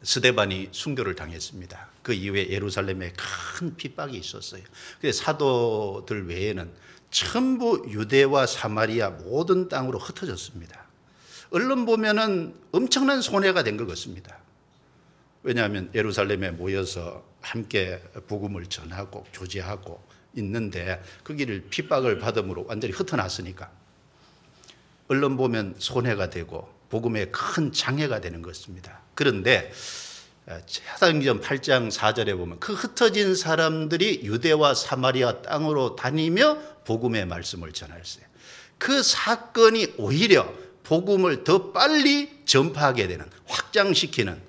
스데반이 순교를 당했습니다. 그 이후에 예루살렘에 큰 핍박이 있었어요. 그래서 사도들 외에는 전부 유대와 사마리아 모든 땅으로 흩어졌습니다. 언론 보면은 엄청난 손해가 된 것 같습니다. 왜냐하면 예루살렘에 모여서 함께 복음을 전하고 교제하고 있는데 거기를 핍박을 받음으로 완전히 흩어놨으니까 언론 보면 손해가 되고 복음에 큰 장애가 되는 것입니다. 그런데 사도행전 8장 4절에 보면 그 흩어진 사람들이 유대와 사마리아 땅으로 다니며 복음의 말씀을 전했어요. 그 사건이 오히려 복음을 더 빨리 전파하게 되는, 확장시키는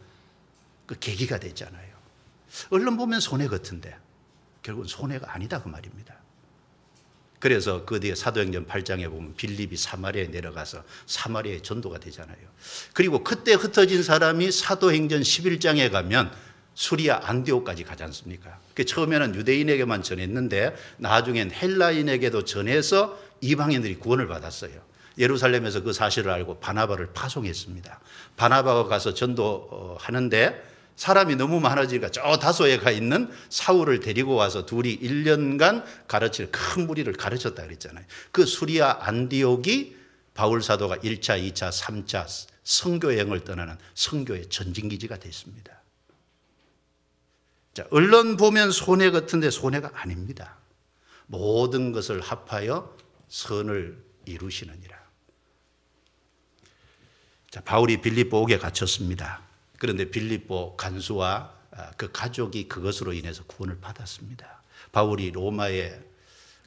그 계기가 됐잖아요. 언론 보면 손해 같은데 결국은 손해가 아니다 그 말입니다. 그래서 그 뒤에 사도행전 8장에 보면 빌립이 사마리아에 내려가서 사마리아의 전도가 되잖아요. 그리고 그때 흩어진 사람이 사도행전 11장에 가면 수리아 안디옥까지 가지 않습니까? 처음에는 유대인에게만 전했는데 나중엔 헬라인에게도 전해서 이방인들이 구원을 받았어요. 예루살렘에서 그 사실을 알고 바나바를 파송했습니다. 바나바가 가서 전도하는데 사람이 너무 많아지니까 저 다소에 가 있는 사울을 데리고 와서 둘이 1년간 가르칠 큰 무리를 가르쳤다 그랬잖아요. 그 수리아 안디옥이 바울 사도가 1차, 2차, 3차 선교여행을 떠나는 선교의 전진기지가 됐습니다. 자, 언론 보면 손해 같은데 손해가 아닙니다. 모든 것을 합하여 선을 이루시느니라. 자, 바울이 빌립보 옥에 갇혔습니다. 그런데 빌립보 간수와 그 가족이 그것으로 인해서 구원을 받았습니다. 바울이 로마의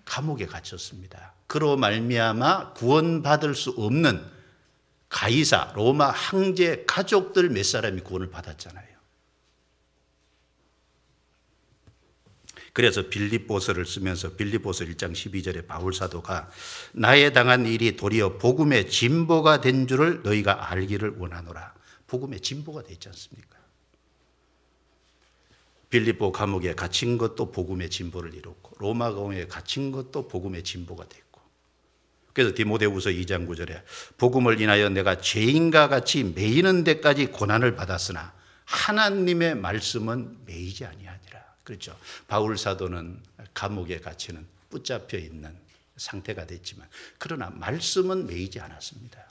감옥에 갇혔습니다. 그로 말미암아 구원받을 수 없는 가이사 로마 황제 가족들 몇 사람이 구원을 받았잖아요. 그래서 빌립보서를 쓰면서 빌립보서 1장 12절에 바울 사도가 나에 당한 일이 도리어 복음의 진보가 된 줄을 너희가 알기를 원하노라. 복음의 진보가 되지 않습니까? 빌립보 감옥에 갇힌 것도 복음의 진보를 이뤘고 로마 감옥에 갇힌 것도 복음의 진보가 됐고 그래서 디모데후서 2장 9절에 복음을 인하여 내가 죄인과 같이 매이는 데까지 고난을 받았으나 하나님의 말씀은 매이지 아니하니라. 그렇죠. 바울 사도는 감옥에 갇히는 붙잡혀 있는 상태가 됐지만 그러나 말씀은 매이지 않았습니다.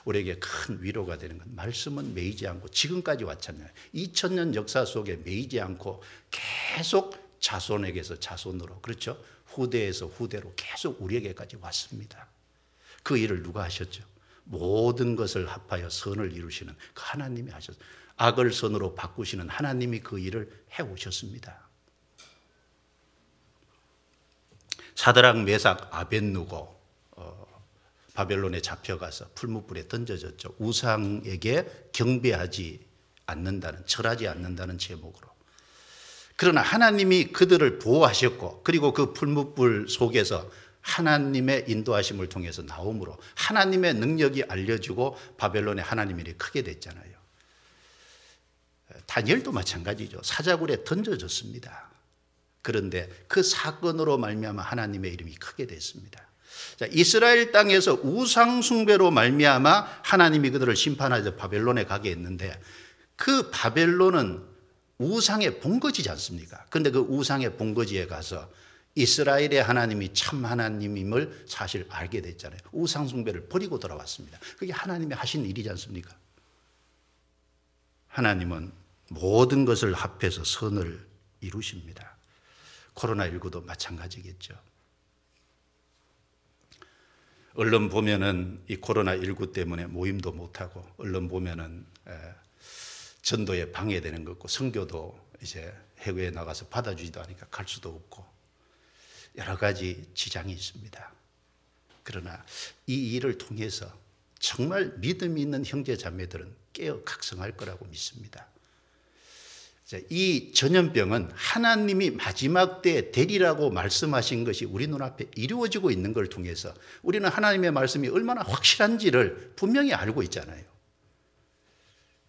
우리에게 큰 위로가 되는 건 말씀은 매이지 않고 지금까지 왔잖아요. 2000년 역사 속에 매이지 않고 계속 자손에게서 자손으로 그렇죠. 후대에서 후대로 계속 우리에게까지 왔습니다. 그 일을 누가 하셨죠? 모든 것을 합하여 선을 이루시는 그 하나님이 하셨어요. 악을 선으로 바꾸시는 하나님이 그 일을 해오셨습니다. 사드락 메삭 아벳누고 바벨론에 잡혀가서 풀무불에 던져졌죠. 우상에게 경배하지 않는다는, 절하지 않는다는 제목으로. 그러나 하나님이 그들을 보호하셨고 그리고 그 풀무불 속에서 하나님의 인도하심을 통해서 나옴으로 하나님의 능력이 알려지고 바벨론의 하나님 일이 크게 됐잖아요. 다니엘도 마찬가지죠. 사자굴에 던져졌습니다. 그런데 그 사건으로 말미암아 하나님의 이름이 크게 됐습니다. 자, 이스라엘 땅에서 우상 숭배로 말미암아 하나님이 그들을 심판하여 바벨론에 가게 했는데 그 바벨론은 우상의 본거지지 않습니까? 그런데 그 우상의 본거지에 가서 이스라엘의 하나님이 참 하나님임을 사실 알게 됐잖아요. 우상 숭배를 버리고 돌아왔습니다. 그게 하나님이 하신 일이지 않습니까? 하나님은 모든 것을 합해서 선을 이루십니다. 코로나19도 마찬가지겠죠. 언론 보면은 이 코로나19 때문에 모임도 못하고 언론 보면은 전도에 방해되는 것 같고 선교도 이제 해외에 나가서 받아주지도 않으니까 갈 수도 없고 여러 가지 지장이 있습니다. 그러나 이 일을 통해서 정말 믿음이 있는 형제 자매들은 깨어 각성할 거라고 믿습니다. 이 전염병은 하나님이 마지막 때에 되리라고 말씀하신 것이 우리 눈앞에 이루어지고 있는 걸 통해서 우리는 하나님의 말씀이 얼마나 확실한지를 분명히 알고 있잖아요.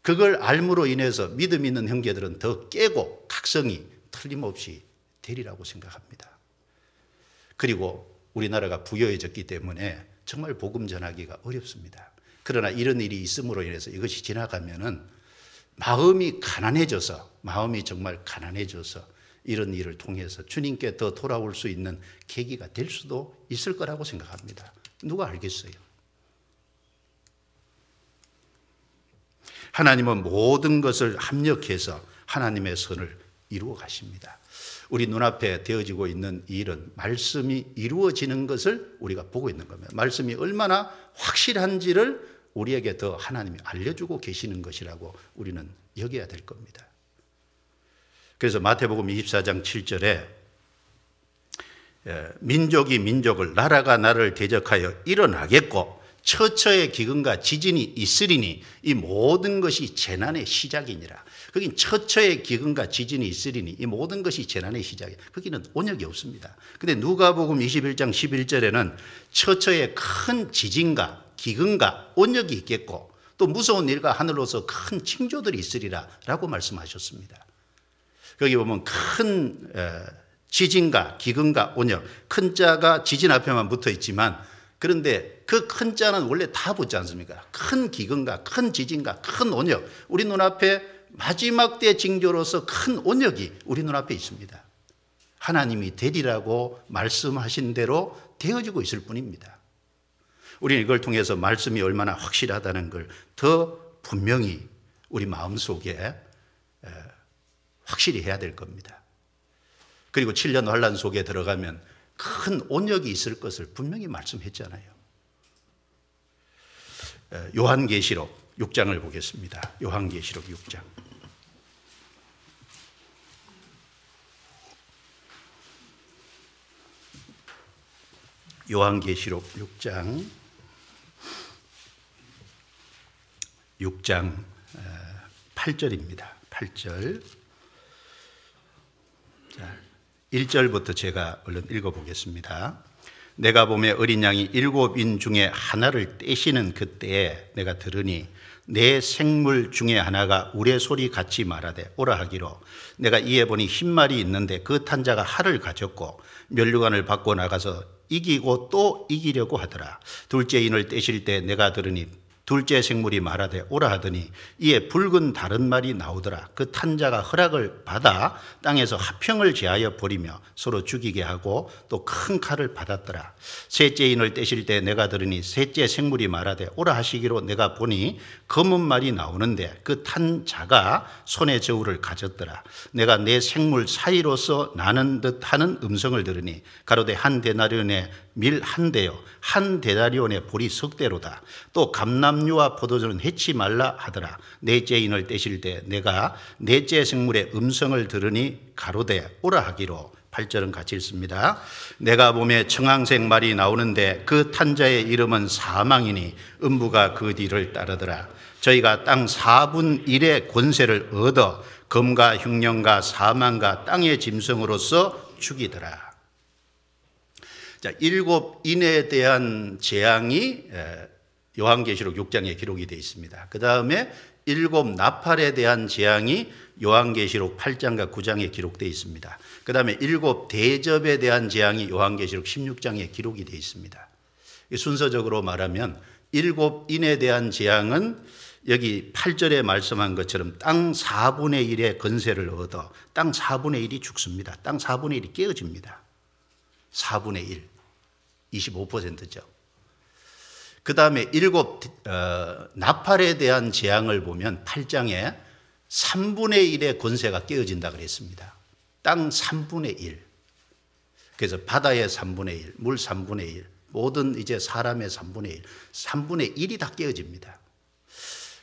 그걸 알므로 인해서 믿음 있는 형제들은 더 깨고 각성이 틀림없이 되리라고 생각합니다. 그리고 우리나라가 부유해졌기 때문에 정말 복음 전하기가 어렵습니다. 그러나 이런 일이 있음으로 인해서 이것이 지나가면은 마음이 정말 가난해져서 이런 일을 통해서 주님께 더 돌아올 수 있는 계기가 될 수도 있을 거라고 생각합니다. 누가 알겠어요? 하나님은 모든 것을 합력해서 하나님의 선을 이루어 가십니다. 우리 눈앞에 되어지고 있는 이 일은 말씀이 이루어지는 것을 우리가 보고 있는 겁니다. 말씀이 얼마나 확실한지를 우리에게 더 하나님이 알려주고 계시는 것이라고 우리는 여겨야 될 겁니다. 그래서 마태복음 24장 7절에 민족이 민족을, 나라가 나라를 대적하여 일어나겠고 처처의 기근과 지진이 있으리니 이 모든 것이 재난의 시작이니라. 거긴 처처의 기근과 지진이 있으리니 이 모든 것이 재난의 시작이에요. 거기는 온역이 없습니다. 근데 누가복음 21장 11절에는 처처의 큰 지진과 기근과 온역이 있겠고 또 무서운 일과 하늘로서 큰 징조들이 있으리라 라고 말씀하셨습니다. 거기 보면 큰 지진과 기근과 온역, 큰 자가 지진 앞에만 붙어 있지만 그런데 그 큰 자는 원래 다 붙지 않습니까? 큰 기근과 큰 지진과 큰 온역, 우리 눈앞에 마지막 때 징조로서 큰 온역이 우리 눈앞에 있습니다. 하나님이 되리라고 말씀하신 대로 되어지고 있을 뿐입니다. 우리는 이걸 통해서 말씀이 얼마나 확실하다는 걸 더 분명히 우리 마음속에 확실히 해야 될 겁니다. 그리고 7년 환난 속에 들어가면 큰 온역이 있을 것을 분명히 말씀했잖아요. 요한계시록 6장을 보겠습니다. 요한계시록 6장. 요한계시록 6장 8절입니다. 8절. 자, 1절부터 제가 얼른 읽어보겠습니다. 내가 보매 어린 양이 7인 중에 하나를 떼시는 그때에 내가 들으니 내 생물 중에 하나가 우레소리 같이 말하되 오라 하기로 내가 이에 보니 흰말이 있는데 그 탄 자가 활을 가졌고 면류관을 받고 나가서 이기고 또 이기려고 하더라. 둘째 인을 떼실 때 내가 들으니 둘째 생물이 말하되 오라 하더니 이에 붉은 다른 말이 나오더라. 그 탄 자가 허락을 받아 땅에서 화평을 제하여 버리며 서로 죽이게 하고 또 큰 칼을 받았더라. 셋째 인을 떼실 때 내가 들으니 셋째 생물이 말하되 오라 하시기로 내가 보니 검은 말이 나오는데 그 탄 자가 손에 저울을 가졌더라. 내가 내 생물 사이로서 나는 듯하는 음성을 들으니 가로되 한 데나리온에 밀 한 대요 한 데나리온에 보리 석 대로다. 또 감람류와 포도주는 해치 말라 하더라. 넷째 인을 떼실 때 내가 넷째 생물의 음성을 들으니 가로되 오라 하기로 8절은 같이 읽습니다. 내가 보매 청황색 말이 나오는데 그 탄자의 이름은 사망이니 음부가 그 뒤를 따르더라. 저희가 땅 4분 1의 권세를 얻어 검과 흉년과 사망과 땅의 짐승으로서 죽이더라. 자, 7인에 대한 재앙이 요한계시록 6장에 기록이 되어 있습니다. 그 다음에 7 나팔에 대한 재앙이 요한계시록 8장과 9장에 기록되어 있습니다. 그 다음에 7 대접에 대한 재앙이 요한계시록 16장에 기록이 되어 있습니다. 순서적으로 말하면 7인에 대한 재앙은 여기 8절에 말씀한 것처럼 땅 4분의 1의 건세를 얻어 땅 4분의 1이 죽습니다. 땅 4분의 1이 깨어집니다. 4분의 1, 25%죠. 그 다음에 7 나팔에 대한 재앙을 보면 8장에 3분의 1의 권세가 깨어진다 그랬습니다. 땅 3분의 1. 그래서 바다의 3분의 1, 물 3분의 1, 모든 이제 사람의 3분의 1, 3분의 1이 다 깨어집니다.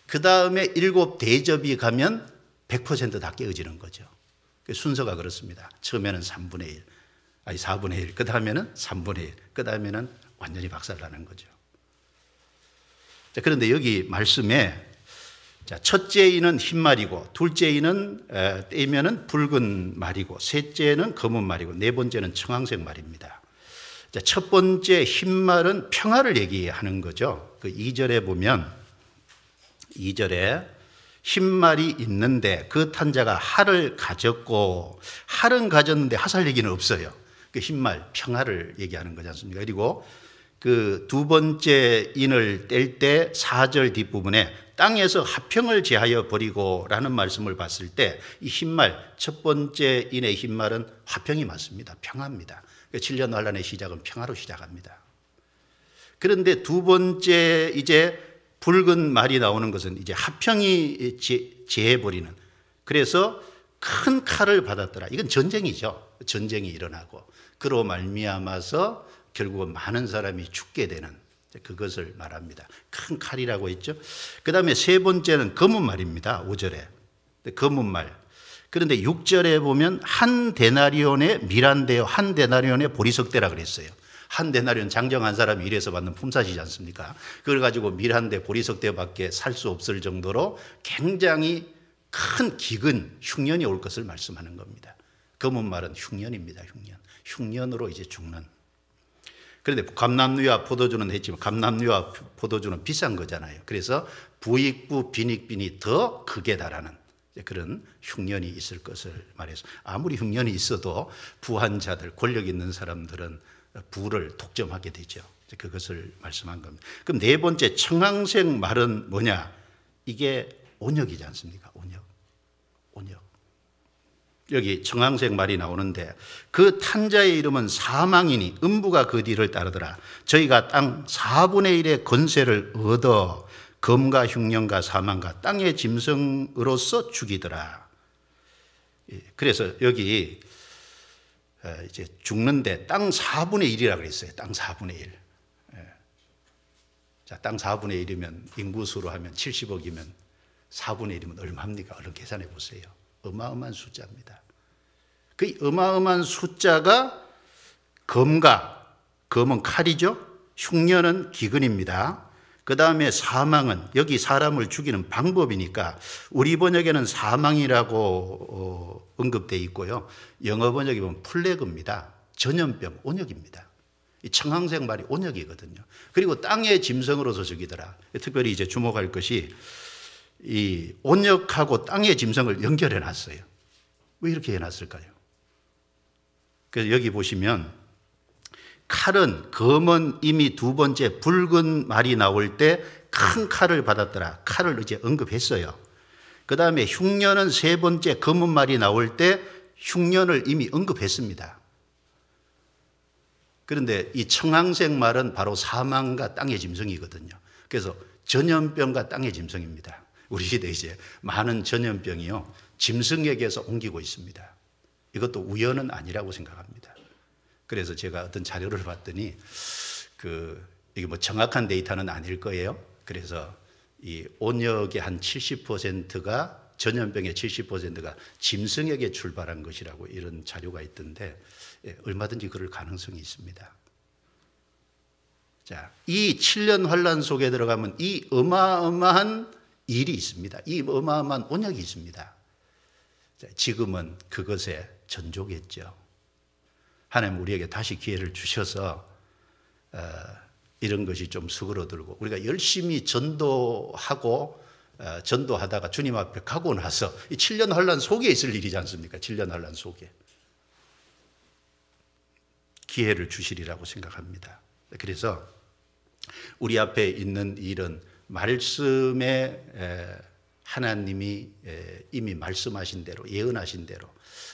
그 다음에 7 대접이 가면 100% 다 깨어지는 거죠. 순서가 그렇습니다. 처음에는 3분의 1, 아니 4분의 1, 그 다음에는 3분의 1, 그 다음에는 완전히 박살나는 거죠. 자, 그런데 여기 말씀에 자, 첫째 이는 흰 말이고, 둘째 이는 떼면은 붉은 말이고, 셋째는 검은 말이고, 네 번째는 청황색 말입니다. 자, 첫 번째 흰 말은 평화를 얘기하는 거죠. 그 2절에 보면 2절에 흰 말이 있는데 그 탄자가 활을 가졌고, 활은 가졌는데 화살 얘기는 없어요. 그 흰 말 평화를 얘기하는 거지 않습니까? 그리고 그 두 번째 인을 뗄 때 4절 뒷부분에 땅에서 화평을 제하여 버리고 라는 말씀을 봤을 때 이 흰말, 첫 번째 인의 흰말은 화평이 맞습니다. 평화입니다. 7년 환란의 시작은 평화로 시작합니다. 그런데 두 번째 이제 붉은 말이 나오는 것은 이제 화평이 제해버리는, 그래서 큰 칼을 받았더라. 이건 전쟁이죠. 전쟁이 일어나고 그로 말미암아서 결국은 많은 사람이 죽게 되는 그것을 말합니다. 큰 칼이라고 했죠. 그 다음에 세 번째는 검은 말입니다. 5절에 검은 말. 그런데 6절에 보면 한 데나리온에 밀한대요, 한 데나리온에 보리석대라 그랬어요. 한 데나리온 장정한 사람이 일해서 받는 품삯이지 않습니까? 그걸 가지고 밀한대 보리석대밖에 살 수 없을 정도로 굉장히 큰 기근, 흉년이 올 것을 말씀하는 겁니다. 검은 말은 흉년입니다. 흉년. 흉년으로 이제 죽는. 그런데 감람류와 포도주는 했지만 감람류와 포도주는 비싼 거잖아요. 그래서 부익부, 빈익빈이 더 극에 달하는 그런 흉년이 있을 것을 말해서, 아무리 흉년이 있어도 부한 자들, 권력 있는 사람들은 부를 독점하게 되죠. 그것을 말씀한 겁니다. 그럼 네 번째 청황색 말은 뭐냐? 이게 온역이지 않습니까? 온역. 여기 청황색 말이 나오는데 그 탄자의 이름은 사망이니 음부가 그 뒤를 따르더라. 저희가 땅 4분의 1의 권세를 얻어 검과 흉년과 사망과 땅의 짐승으로서 죽이더라. 그래서 여기 이제 죽는데 땅 4분의 1이라고 그랬어요. 땅 4분의 1. 자, 땅 4분의 1이면 인구수로 하면 70억이면 4분의 1이면 얼마입니까? 얼른 계산해 보세요. 어마어마한 숫자입니다. 그 어마어마한 숫자가 검은 칼이죠. 흉년은 기근입니다. 그 다음에 사망은 여기 사람을 죽이는 방법이니까 우리 번역에는 사망이라고 언급되어 있고요. 영어 번역에 보면 플래그입니다. 전염병, 온역입니다. 이 청황색 말이 온역이거든요. 그리고 땅의 짐승으로서 죽이더라. 특별히 이제 주목할 것이 이 온역하고 땅의 짐승을 연결해 놨어요. 왜 이렇게 해놨을까요? 그래서 여기 보시면 칼은 검은 이미 두 번째 붉은 말이 나올 때 큰 칼을 받았더라. 칼을 이제 언급했어요. 그 다음에 흉년은 세 번째 검은 말이 나올 때 흉년을 이미 언급했습니다. 그런데 이 청황색 말은 바로 사망과 땅의 짐승이거든요. 그래서 전염병과 땅의 짐승입니다. 우리 시대에 이제 많은 전염병이요, 짐승에게서 옮기고 있습니다. 이것도 우연은 아니라고 생각합니다. 그래서 제가 어떤 자료를 봤더니 이게 뭐 정확한 데이터는 아닐 거예요. 그래서 이 온역의 한 70%가 전염병의 70%가 짐승에게 출발한 것이라고 이런 자료가 있던데, 얼마든지 그럴 가능성이 있습니다. 자, 이 7년 환란 속에 들어가면 이 어마어마한 일이 있습니다. 이 어마어마한 온역이 있습니다. 자, 지금은 그것에 전조겠죠. 하나님 우리에게 다시 기회를 주셔서 이런 것이 좀 수그러들고 우리가 열심히 전도하다가 주님 앞에 가고 나서 이 7년 환란 속에 있을 일이지 않습니까? 7년 환란 속에 기회를 주시리라고 생각합니다. 그래서 우리 앞에 있는 일은 말씀에 하나님이 이미 말씀하신 대로, 예언하신 대로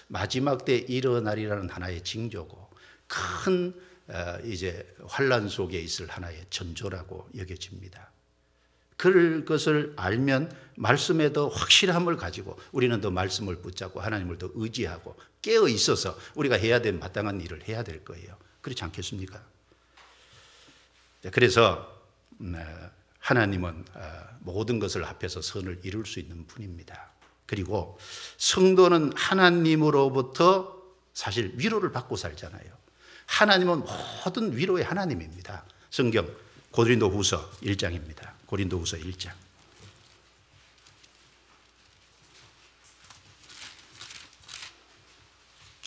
마지막 때 일어나리라는 하나의 징조고 큰 이제 환란 속에 있을 하나의 전조라고 여겨집니다. 그것을 알면 말씀에 더 확실함을 가지고 우리는 더 말씀을 붙잡고 하나님을 더 의지하고 깨어 있어서 우리가 해야 될 마땅한 일을 해야 될 거예요. 그렇지 않겠습니까? 그래서 하나님은 모든 것을 합해서 선을 이룰 수 있는 분입니다. 그리고 성도는 하나님으로부터 사실 위로를 받고 살잖아요. 하나님은 모든 위로의 하나님입니다. 성경 고린도후서 1장입니다. 고린도후서 1장.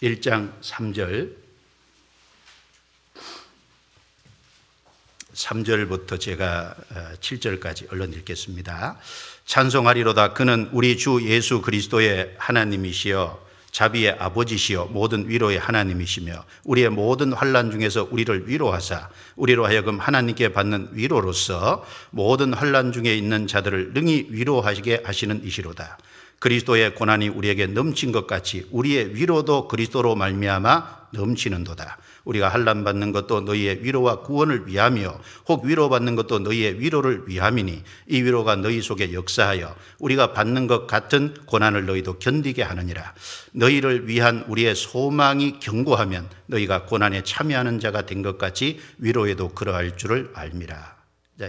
1장 3절부터 제가 7절까지 얼른 읽겠습니다. 찬송하리로다. 그는 우리 주 예수 그리스도의 하나님이시여 자비의 아버지시여 모든 위로의 하나님이시며 우리의 모든 환난 중에서 우리를 위로하사 우리로 하여금 하나님께 받는 위로로서 모든 환난 중에 있는 자들을 능히 위로하시게 하시는 이시로다. 그리스도의 고난이 우리에게 넘친 것 같이 우리의 위로도 그리스도로 말미암아 넘치는도다. 우리가 환난 받는 것도 너희의 위로와 구원을 위하며 혹 위로받는 것도 너희의 위로를 위함이니 이 위로가 너희 속에 역사하여 우리가 받는 것 같은 고난을 너희도 견디게 하느니라. 너희를 위한 우리의 소망이 견고하면 너희가 고난에 참여하는 자가 된 것 같이 위로에도 그러할 줄을 알미라.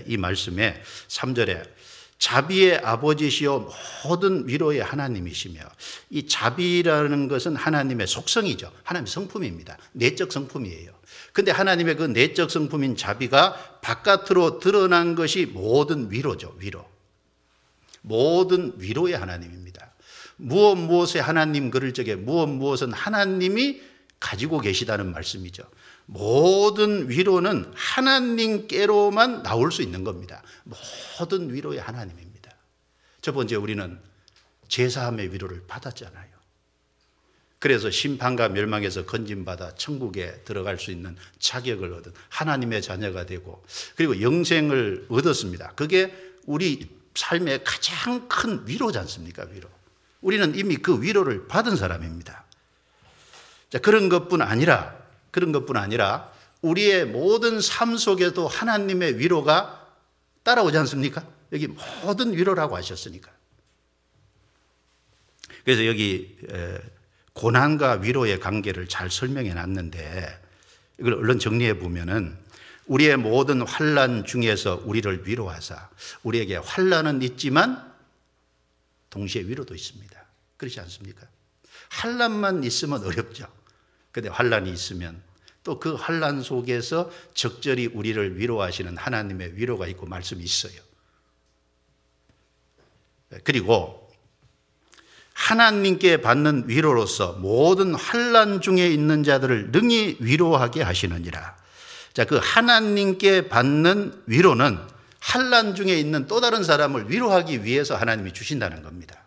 이 말씀에 3절에 자비의 아버지시여 모든 위로의 하나님이시며, 이 자비라는 것은 하나님의 속성이죠. 하나님의 성품입니다. 내적 성품이에요. 근데 하나님의 그 내적 성품인 자비가 바깥으로 드러난 것이 모든 위로죠. 위로. 모든 위로의 하나님입니다. 무엇의 하나님 그럴 적에 무엇은 하나님이 가지고 계시다는 말씀이죠. 모든 위로는 하나님께로만 나올 수 있는 겁니다. 모든 위로의 하나님입니다. 첫 번째, 우리는 제사함의 위로를 받았잖아요. 그래서 심판과 멸망에서 건진받아 천국에 들어갈 수 있는 자격을 얻은 하나님의 자녀가 되고, 그리고 영생을 얻었습니다. 그게 우리 삶의 가장 큰 위로지 않습니까? 위로. 우리는 이미 그 위로를 받은 사람입니다. 자, 그런 것뿐 아니라 우리의 모든 삶 속에도 하나님의 위로가 따라오지 않습니까? 여기 모든 위로라고 하셨으니까. 그래서 여기 고난과 위로의 관계를 잘 설명해 놨는데, 이걸 얼른 정리해 보면은 우리의 모든 환난 중에서 우리를 위로하사, 우리에게 환난은 있지만 동시에 위로도 있습니다. 그렇지 않습니까? 환난만 있으면 어렵죠. 그런데 환난이 있으면 또 그 환난 속에서 적절히 우리를 위로하시는 하나님의 위로가 있고 말씀이 있어요. 그리고 하나님께 받는 위로로서 모든 환난 중에 있는 자들을 능히 위로하게 하시느니라. 자, 그 하나님께 받는 위로는 환난 중에 있는 또 다른 사람을 위로하기 위해서 하나님이 주신다는 겁니다.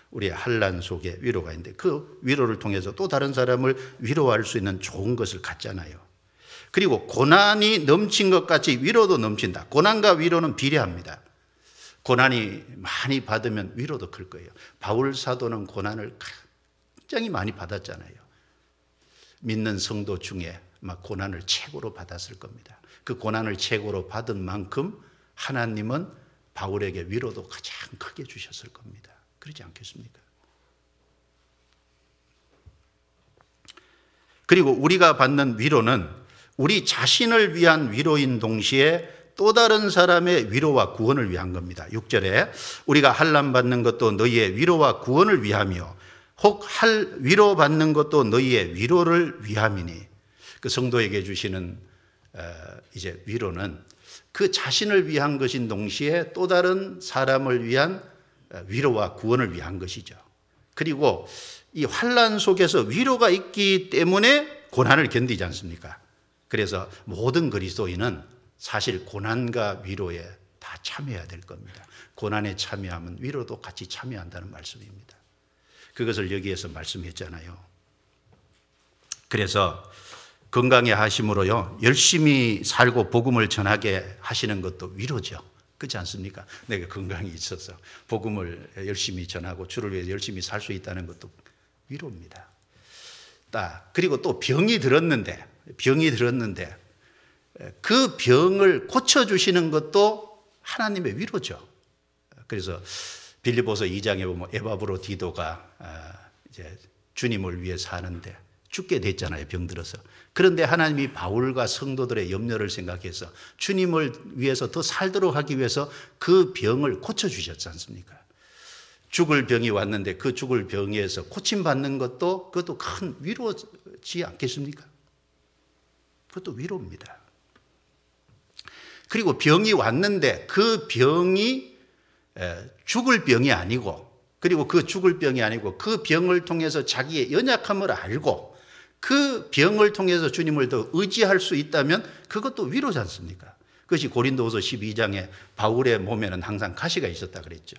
우리의 환난 속에 위로가 있는데 그 위로를 통해서 또 다른 사람을 위로할 수 있는 좋은 것을 갖잖아요. 그리고 고난이 넘친 것 같이 위로도 넘친다. 고난과 위로는 비례합니다. 고난이 많이 받으면 위로도 클 거예요. 바울 사도는 고난을 굉장히 많이 받았잖아요. 믿는 성도 중에 막 고난을 최고로 받았을 겁니다. 그 고난을 최고로 받은 만큼 하나님은 바울에게 위로도 가장 크게 주셨을 겁니다. 그렇지 않겠습니까? 그리고 우리가 받는 위로는 우리 자신을 위한 위로인 동시에 또 다른 사람의 위로와 구원을 위한 겁니다. 6절에 우리가 환난 받는 것도 너희의 위로와 구원을 위하며 혹 위로받는 것도 너희의 위로를 위함이니, 그 성도에게 주시는 이제 위로는 그 자신을 위한 것인 동시에 또 다른 사람을 위한 위로와 구원을 위한 것이죠. 그리고 이 환난 속에서 위로가 있기 때문에 고난을 견디지 않습니까? 그래서 모든 그리스도인은 사실 고난과 위로에 다 참여해야 될 겁니다. 고난에 참여하면 위로도 같이 참여한다는 말씀입니다. 그것을 여기에서 말씀했잖아요. 그래서 건강해 하심으로요, 열심히 살고 복음을 전하게 하시는 것도 위로죠. 그렇지 않습니까? 내가 건강이 있어서 복음을 열심히 전하고 주를 위해 열심히 살 수 있다는 것도 위로입니다. 그리고 또 병이 들었는데 그 병을 고쳐주시는 것도 하나님의 위로죠. 그래서 빌립보서 2장에 보면 에바브로디도가 이제 주님을 위해 사는데 죽게 됐잖아요. 병들어서. 그런데 하나님이 바울과 성도들의 염려를 생각해서 주님을 위해서 더 살도록 하기 위해서 그 병을 고쳐주셨지 않습니까? 죽을 병이 왔는데 그 죽을 병에서 고침받는 것도 그것도 큰 위로지 않겠습니까? 그것도 위로입니다. 그리고 병이 왔는데 그 병이 죽을 병이 아니고, 그리고 그 죽을 병이 아니고 그 병을 통해서 자기의 연약함을 알고 그 병을 통해서 주님을 더 의지할 수 있다면 그것도 위로지 않습니까? 그것이 고린도후서 12장에 바울의 몸에는 항상 가시가 있었다 그랬죠.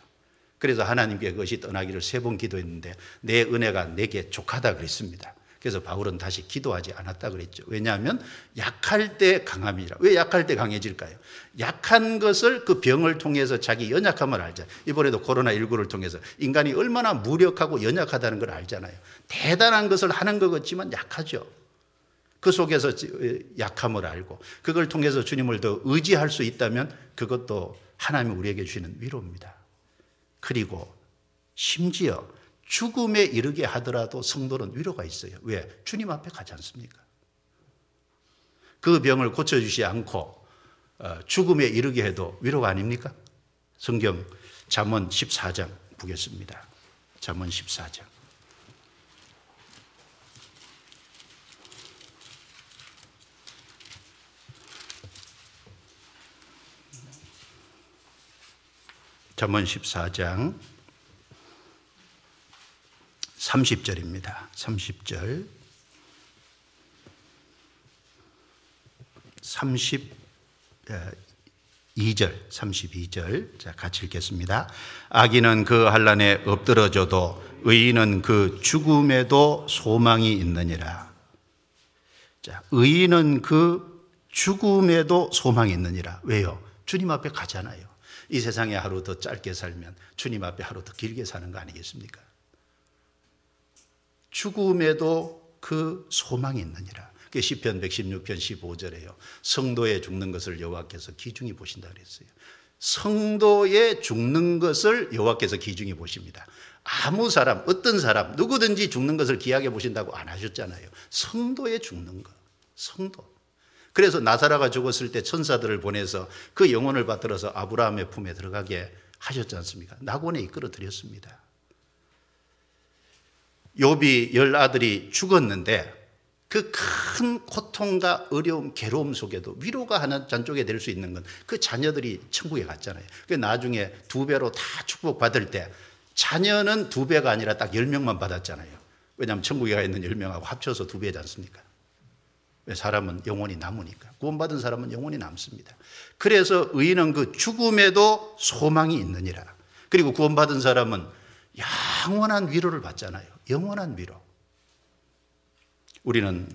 그래서 하나님께 그것이 떠나기를 3번 기도했는데 내 은혜가 내게 족하다 그랬습니다. 그래서 바울은 다시 기도하지 않았다 그랬죠. 왜냐하면 약할 때 강함이라. 왜 약할 때 강해질까요? 약한 것을, 그 병을 통해서 자기 연약함을 알잖아요. 이번에도 코로나19를 통해서 인간이 얼마나 무력하고 연약하다는 걸 알잖아요. 대단한 것을 하는 것 같지만 약하죠. 그 속에서 약함을 알고 그걸 통해서 주님을 더 의지할 수 있다면 그것도 하나님이 우리에게 주시는 위로입니다. 그리고 심지어 죽음에 이르게 하더라도 성도는 위로가 있어요. 왜? 주님 앞에 가지 않습니까? 그 병을 고쳐주지 않고 죽음에 이르게 해도 위로가 아닙니까? 성경 잠언 14장 보겠습니다. 잠언 14장. 잠언 14장 30절입니다. 30절. 32절. 자, 같이 읽겠습니다. 악인은 그 환난에 엎드러져도 의인은 그 죽음에도 소망이 있느니라. 자, 의인은 그 죽음에도 소망이 있느니라. 왜요? 주님 앞에 가잖아요. 이 세상에 하루 더 짧게 살면 주님 앞에 하루 더 길게 사는 거 아니겠습니까? 죽음에도 그 소망이 있느니라. 그게 시편 116편 15절에요. 성도의 죽는 것을 여호와께서 귀중히 보신다 그랬어요. 성도의 죽는 것을 여호와께서 귀중히 보십니다. 아무 사람, 어떤 사람, 누구든지 죽는 것을 귀하게 보신다고 안 하셨잖아요. 성도의 죽는 것, 성도. 그래서 나사로가 죽었을 때 천사들을 보내서 그 영혼을 받들어서 아브라함의 품에 들어가게 하셨지 않습니까? 낙원에 이끌어 드렸습니다. 욥이 10아들이 죽었는데 그 큰 고통과 어려움, 괴로움 속에도 위로가 하나 잔쪽에 될 수 있는 건 그 자녀들이 천국에 갔잖아요. 그 나중에 2배로 다 축복받을 때 자녀는 2배가 아니라 딱 10명만 받았잖아요. 왜냐하면 천국에 가 있는 10명하고 합쳐서 2배지 않습니까? 왜? 사람은 영원히 남으니까. 구원받은 사람은 영원히 남습니다. 그래서 의인은 그 죽음에도 소망이 있느니라. 그리고 구원받은 사람은 영원한 위로를 받잖아요. 영원한 위로. 우리는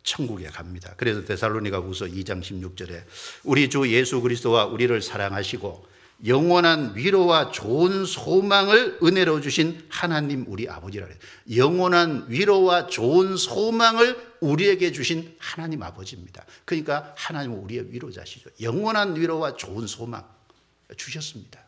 천국에 갑니다. 그래서 데살로니가후서 2장 16절에 우리 주 예수 그리스도와 우리를 사랑하시고 영원한 위로와 좋은 소망을 은혜로 주신 하나님 우리 아버지라 그래요. 영원한 위로와 좋은 소망을 우리에게 주신 하나님 아버지입니다. 그러니까 하나님은 우리의 위로자시죠. 영원한 위로와 좋은 소망 주셨습니다.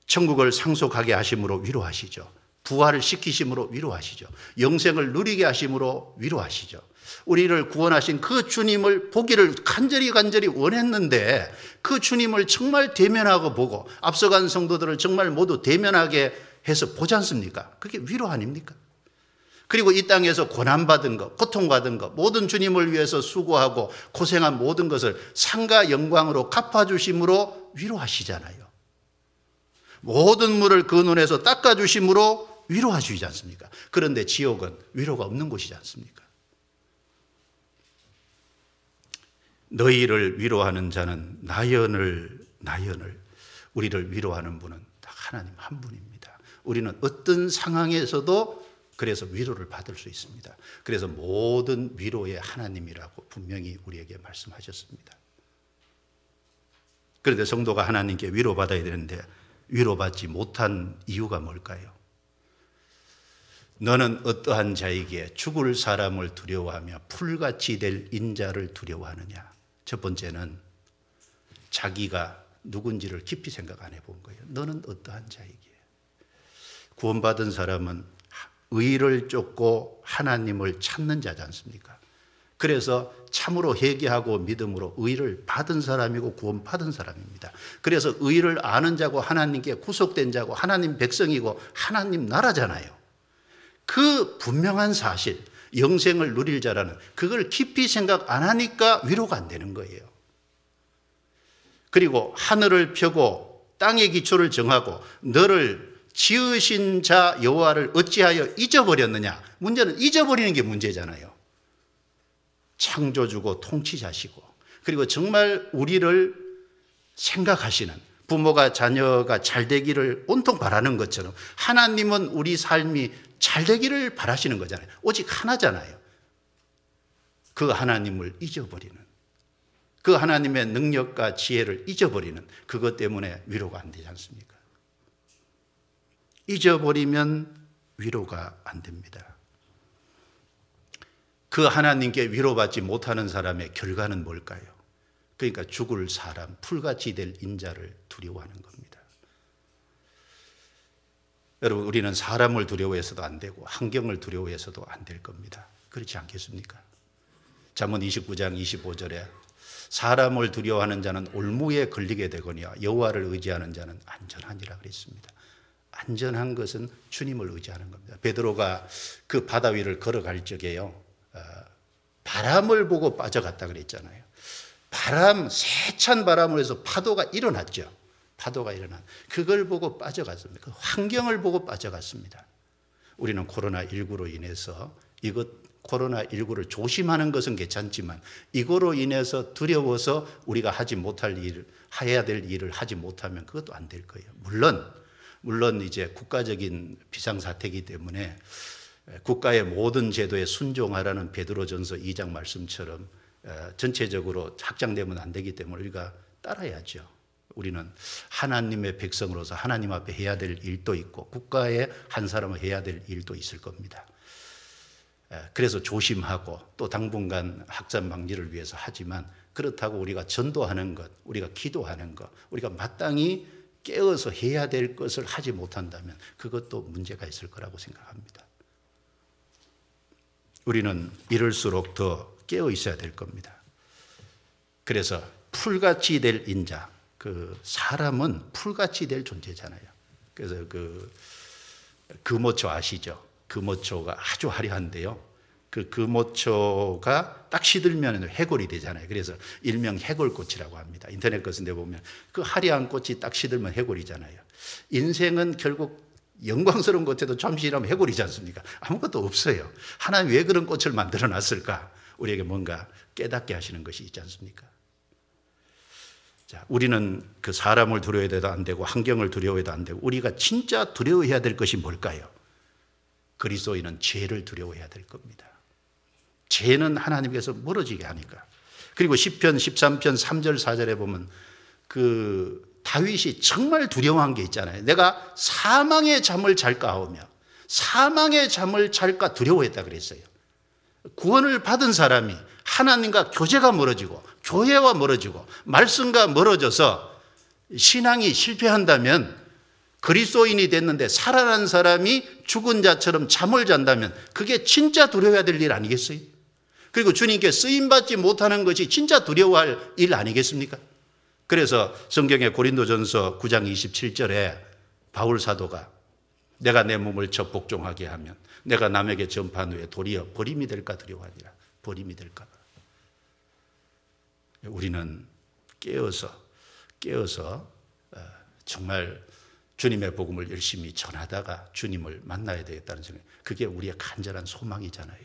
천국을 상속하게 하심으로 위로하시죠. 부활을 시키심으로 위로하시죠. 영생을 누리게 하심으로 위로하시죠. 우리를 구원하신 그 주님을 보기를 간절히 원했는데 그 주님을 정말 대면하고 보고 앞서간 성도들을 정말 모두 대면하게 해서 보지 않습니까? 그게 위로 아닙니까? 그리고 이 땅에서 고난받은 것, 고통받은 것, 모든 주님을 위해서 수고하고 고생한 모든 것을 상과 영광으로 갚아주심으로 위로하시잖아요. 모든 물을 그 눈에서 닦아주심으로 위로하시지 않습니까? 그런데 지옥은 위로가 없는 곳이지 않습니까? 너희를 위로하는 자는 나연을 우리를 위로하는 분은 다 하나님 한 분입니다. 우리는 어떤 상황에서도 그래서 위로를 받을 수 있습니다. 그래서 모든 위로의 하나님이라고 분명히 우리에게 말씀하셨습니다. 그런데 성도가 하나님께 위로받아야 되는데 위로받지 못한 이유가 뭘까요? 너는 어떠한 자에게 죽을 사람을 두려워하며 풀같이 될 인자를 두려워하느냐? 첫 번째는 자기가 누군지를 깊이 생각 안 해본 거예요. 너는 어떠한 자에게? 구원받은 사람은 의를 쫓고 하나님을 찾는 자지 않습니까? 그래서 참으로 회개하고 믿음으로 의를 받은 사람이고 구원받은 사람입니다. 그래서 의를 아는 자고 하나님께 구속된 자고 하나님 백성이고 하나님 나라잖아요. 그 분명한 사실, 영생을 누릴 자라는 그걸 깊이 생각 안 하니까 위로가 안 되는 거예요. 그리고 하늘을 펴고 땅의 기초를 정하고 너를 지으신 자 여호와를 어찌하여 잊어버렸느냐. 문제는 잊어버리는 게 문제잖아요. 창조주고 통치자시고 그리고 정말 우리를 생각하시는 부모가 자녀가 잘 되기를 온통 바라는 것처럼 하나님은 우리 삶이 잘 되기를 바라시는 거잖아요. 오직 하나잖아요. 그 하나님을 잊어버리는, 그 하나님의 능력과 지혜를 잊어버리는 그것 때문에 위로가 안 되지 않습니까? 잊어버리면 위로가 안 됩니다. 그 하나님께 위로받지 못하는 사람의 결과는 뭘까요? 그러니까 죽을 사람, 풀같이 될 인자를 두려워하는 겁니다. 여러분, 우리는 사람을 두려워해서도 안 되고 환경을 두려워해서도 안 될 겁니다. 그렇지 않겠습니까? 잠언 29장 25절에 사람을 두려워하는 자는 올무에 걸리게 되거니와 여호와를 의지하는 자는 안전하니라 그랬습니다. 안전한 것은 주님을 의지하는 겁니다. 베드로가 그 바다 위를 걸어갈 적에요, 바람을 보고 빠져갔다 그랬잖아요. 세찬 바람을 해서 파도가 일어났죠. 파도가 일어난 그걸 보고 빠져갔습니다. 그 환경을 보고 빠져갔습니다. 우리는 코로나19로 인해서 코로나19를 조심하는 것은 괜찮지만 이거로 인해서 두려워서 우리가 해야 될 일을 하지 못하면 그것도 안 될 거예요. 물론 이제 국가적인 비상사태이기 때문에 국가의 모든 제도에 순종하라는 베드로전서 2장 말씀처럼 전체적으로 확장되면 안 되기 때문에 우리가 따라야죠. 우리는 하나님의 백성으로서 하나님 앞에 해야 될 일도 있고 국가의 한 사람은 해야 될 일도 있을 겁니다. 그래서 조심하고 또 당분간 확산 방지를 위해서 하지만 그렇다고 우리가 전도하는 것, 우리가 기도하는 것, 우리가 마땅히 깨어서 해야 될 것을 하지 못한다면 그것도 문제가 있을 거라고 생각합니다. 우리는 이럴수록 더 깨어 있어야 될 겁니다. 그래서 풀같이 될 인자, 그 사람은 풀같이 될 존재잖아요. 그래서 금오초 아시죠? 금오초가 아주 화려한데요. 그 금오초가 딱 시들면 해골이 되잖아요. 그래서 일명 해골꽃이라고 합니다. 인터넷 같은 데 보면 그 화려한 꽃이 딱 시들면 해골이잖아요. 인생은 결국 영광스러운 것에도 잠시 지나면 해골이지 않습니까? 아무것도 없어요. 하나님 왜 그런 꽃을 만들어 놨을까? 우리에게 뭔가 깨닫게 하시는 것이 있지 않습니까? 자, 우리는 그 사람을 두려워해도 안 되고 환경을 두려워해도 안 되고 우리가 진짜 두려워해야 될 것이 뭘까요? 그리스도인은 죄를 두려워해야 될 겁니다. 죄는 하나님께서 멀어지게 하니까. 그리고 시편 13편 3절 4절에 보면 그 다윗이 정말 두려워한 게 있잖아요. 내가 사망의 잠을 잘까 하오며 사망의 잠을 잘까 두려워했다 그랬어요. 구원을 받은 사람이 하나님과 교제가 멀어지고 교회와 멀어지고 말씀과 멀어져서 신앙이 실패한다면 그리스도인이 됐는데 살아난 사람이 죽은 자처럼 잠을 잔다면 그게 진짜 두려워해야 될 일 아니겠어요? 그리고 주님께 쓰임받지 못하는 것이 진짜 두려워할 일 아니겠습니까? 그래서 성경의 고린도전서 9장 27절에 바울 사도가 내가 내 몸을 적복종하게 하면 내가 남에게 전파한 후에 도리어 버림이 될까 두려워하니라. 버림이 될까 봐. 우리는 깨어서 정말 주님의 복음을 열심히 전하다가 주님을 만나야 되겠다는 생각. 그게 우리의 간절한 소망이잖아요.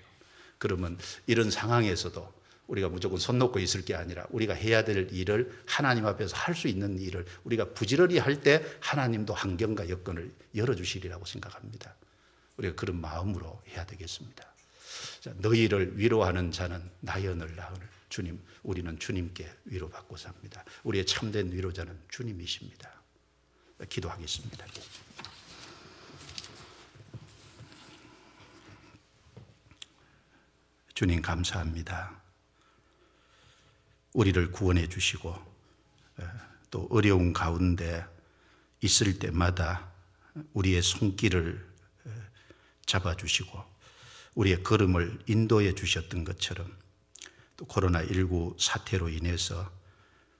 그러면 이런 상황에서도 우리가 무조건 손 놓고 있을 게 아니라 우리가 해야 될 일을 하나님 앞에서 할 수 있는 일을 우리가 부지런히 할 때 하나님도 환경과 여건을 열어주시리라고 생각합니다. 우리가 그런 마음으로 해야 되겠습니다. 자, 너희를 위로하는 자는 나연을 나으늘 주님, 우리는 주님께 위로받고 삽니다. 우리의 참된 위로자는 주님이십니다. 기도하겠습니다. 주님 감사합니다. 우리를 구원해 주시고 또 어려운 가운데 있을 때마다 우리의 손길을 잡아주시고 우리의 걸음을 인도해 주셨던 것처럼 또 코로나19 사태로 인해서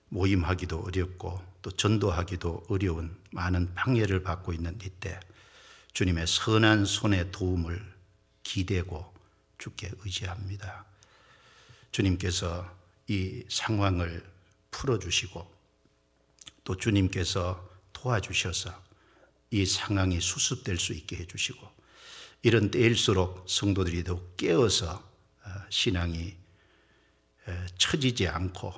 모임하기도 어렵고 또 전도하기도 어려운 많은 방해를 받고 있는 이때 주님의 선한 손의 도움을 기대고 주께 의지합니다. 주님께서 이 상황을 풀어주시고 또 주님께서 도와주셔서 이 상황이 수습될 수 있게 해주시고 이런 때일수록 성도들이 더욱 깨어서 신앙이 처지지 않고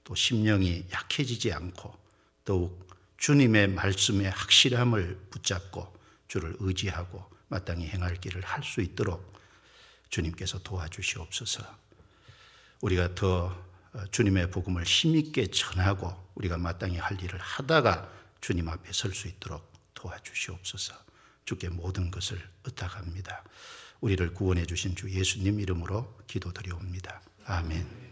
또 심령이 약해지지 않고 더욱 주님의 말씀의 확실함을 붙잡고 주를 의지하고 마땅히 행할 길을 할 수 있도록 주님께서 도와주시옵소서. 우리가 더 주님의 복음을 힘있게 전하고 우리가 마땅히 할 일을 하다가 주님 앞에 설 수 있도록 도와주시옵소서. 주께 모든 것을 의탁합니다. 우리를 구원해 주신 주 예수님 이름으로 기도드리옵니다. 아멘.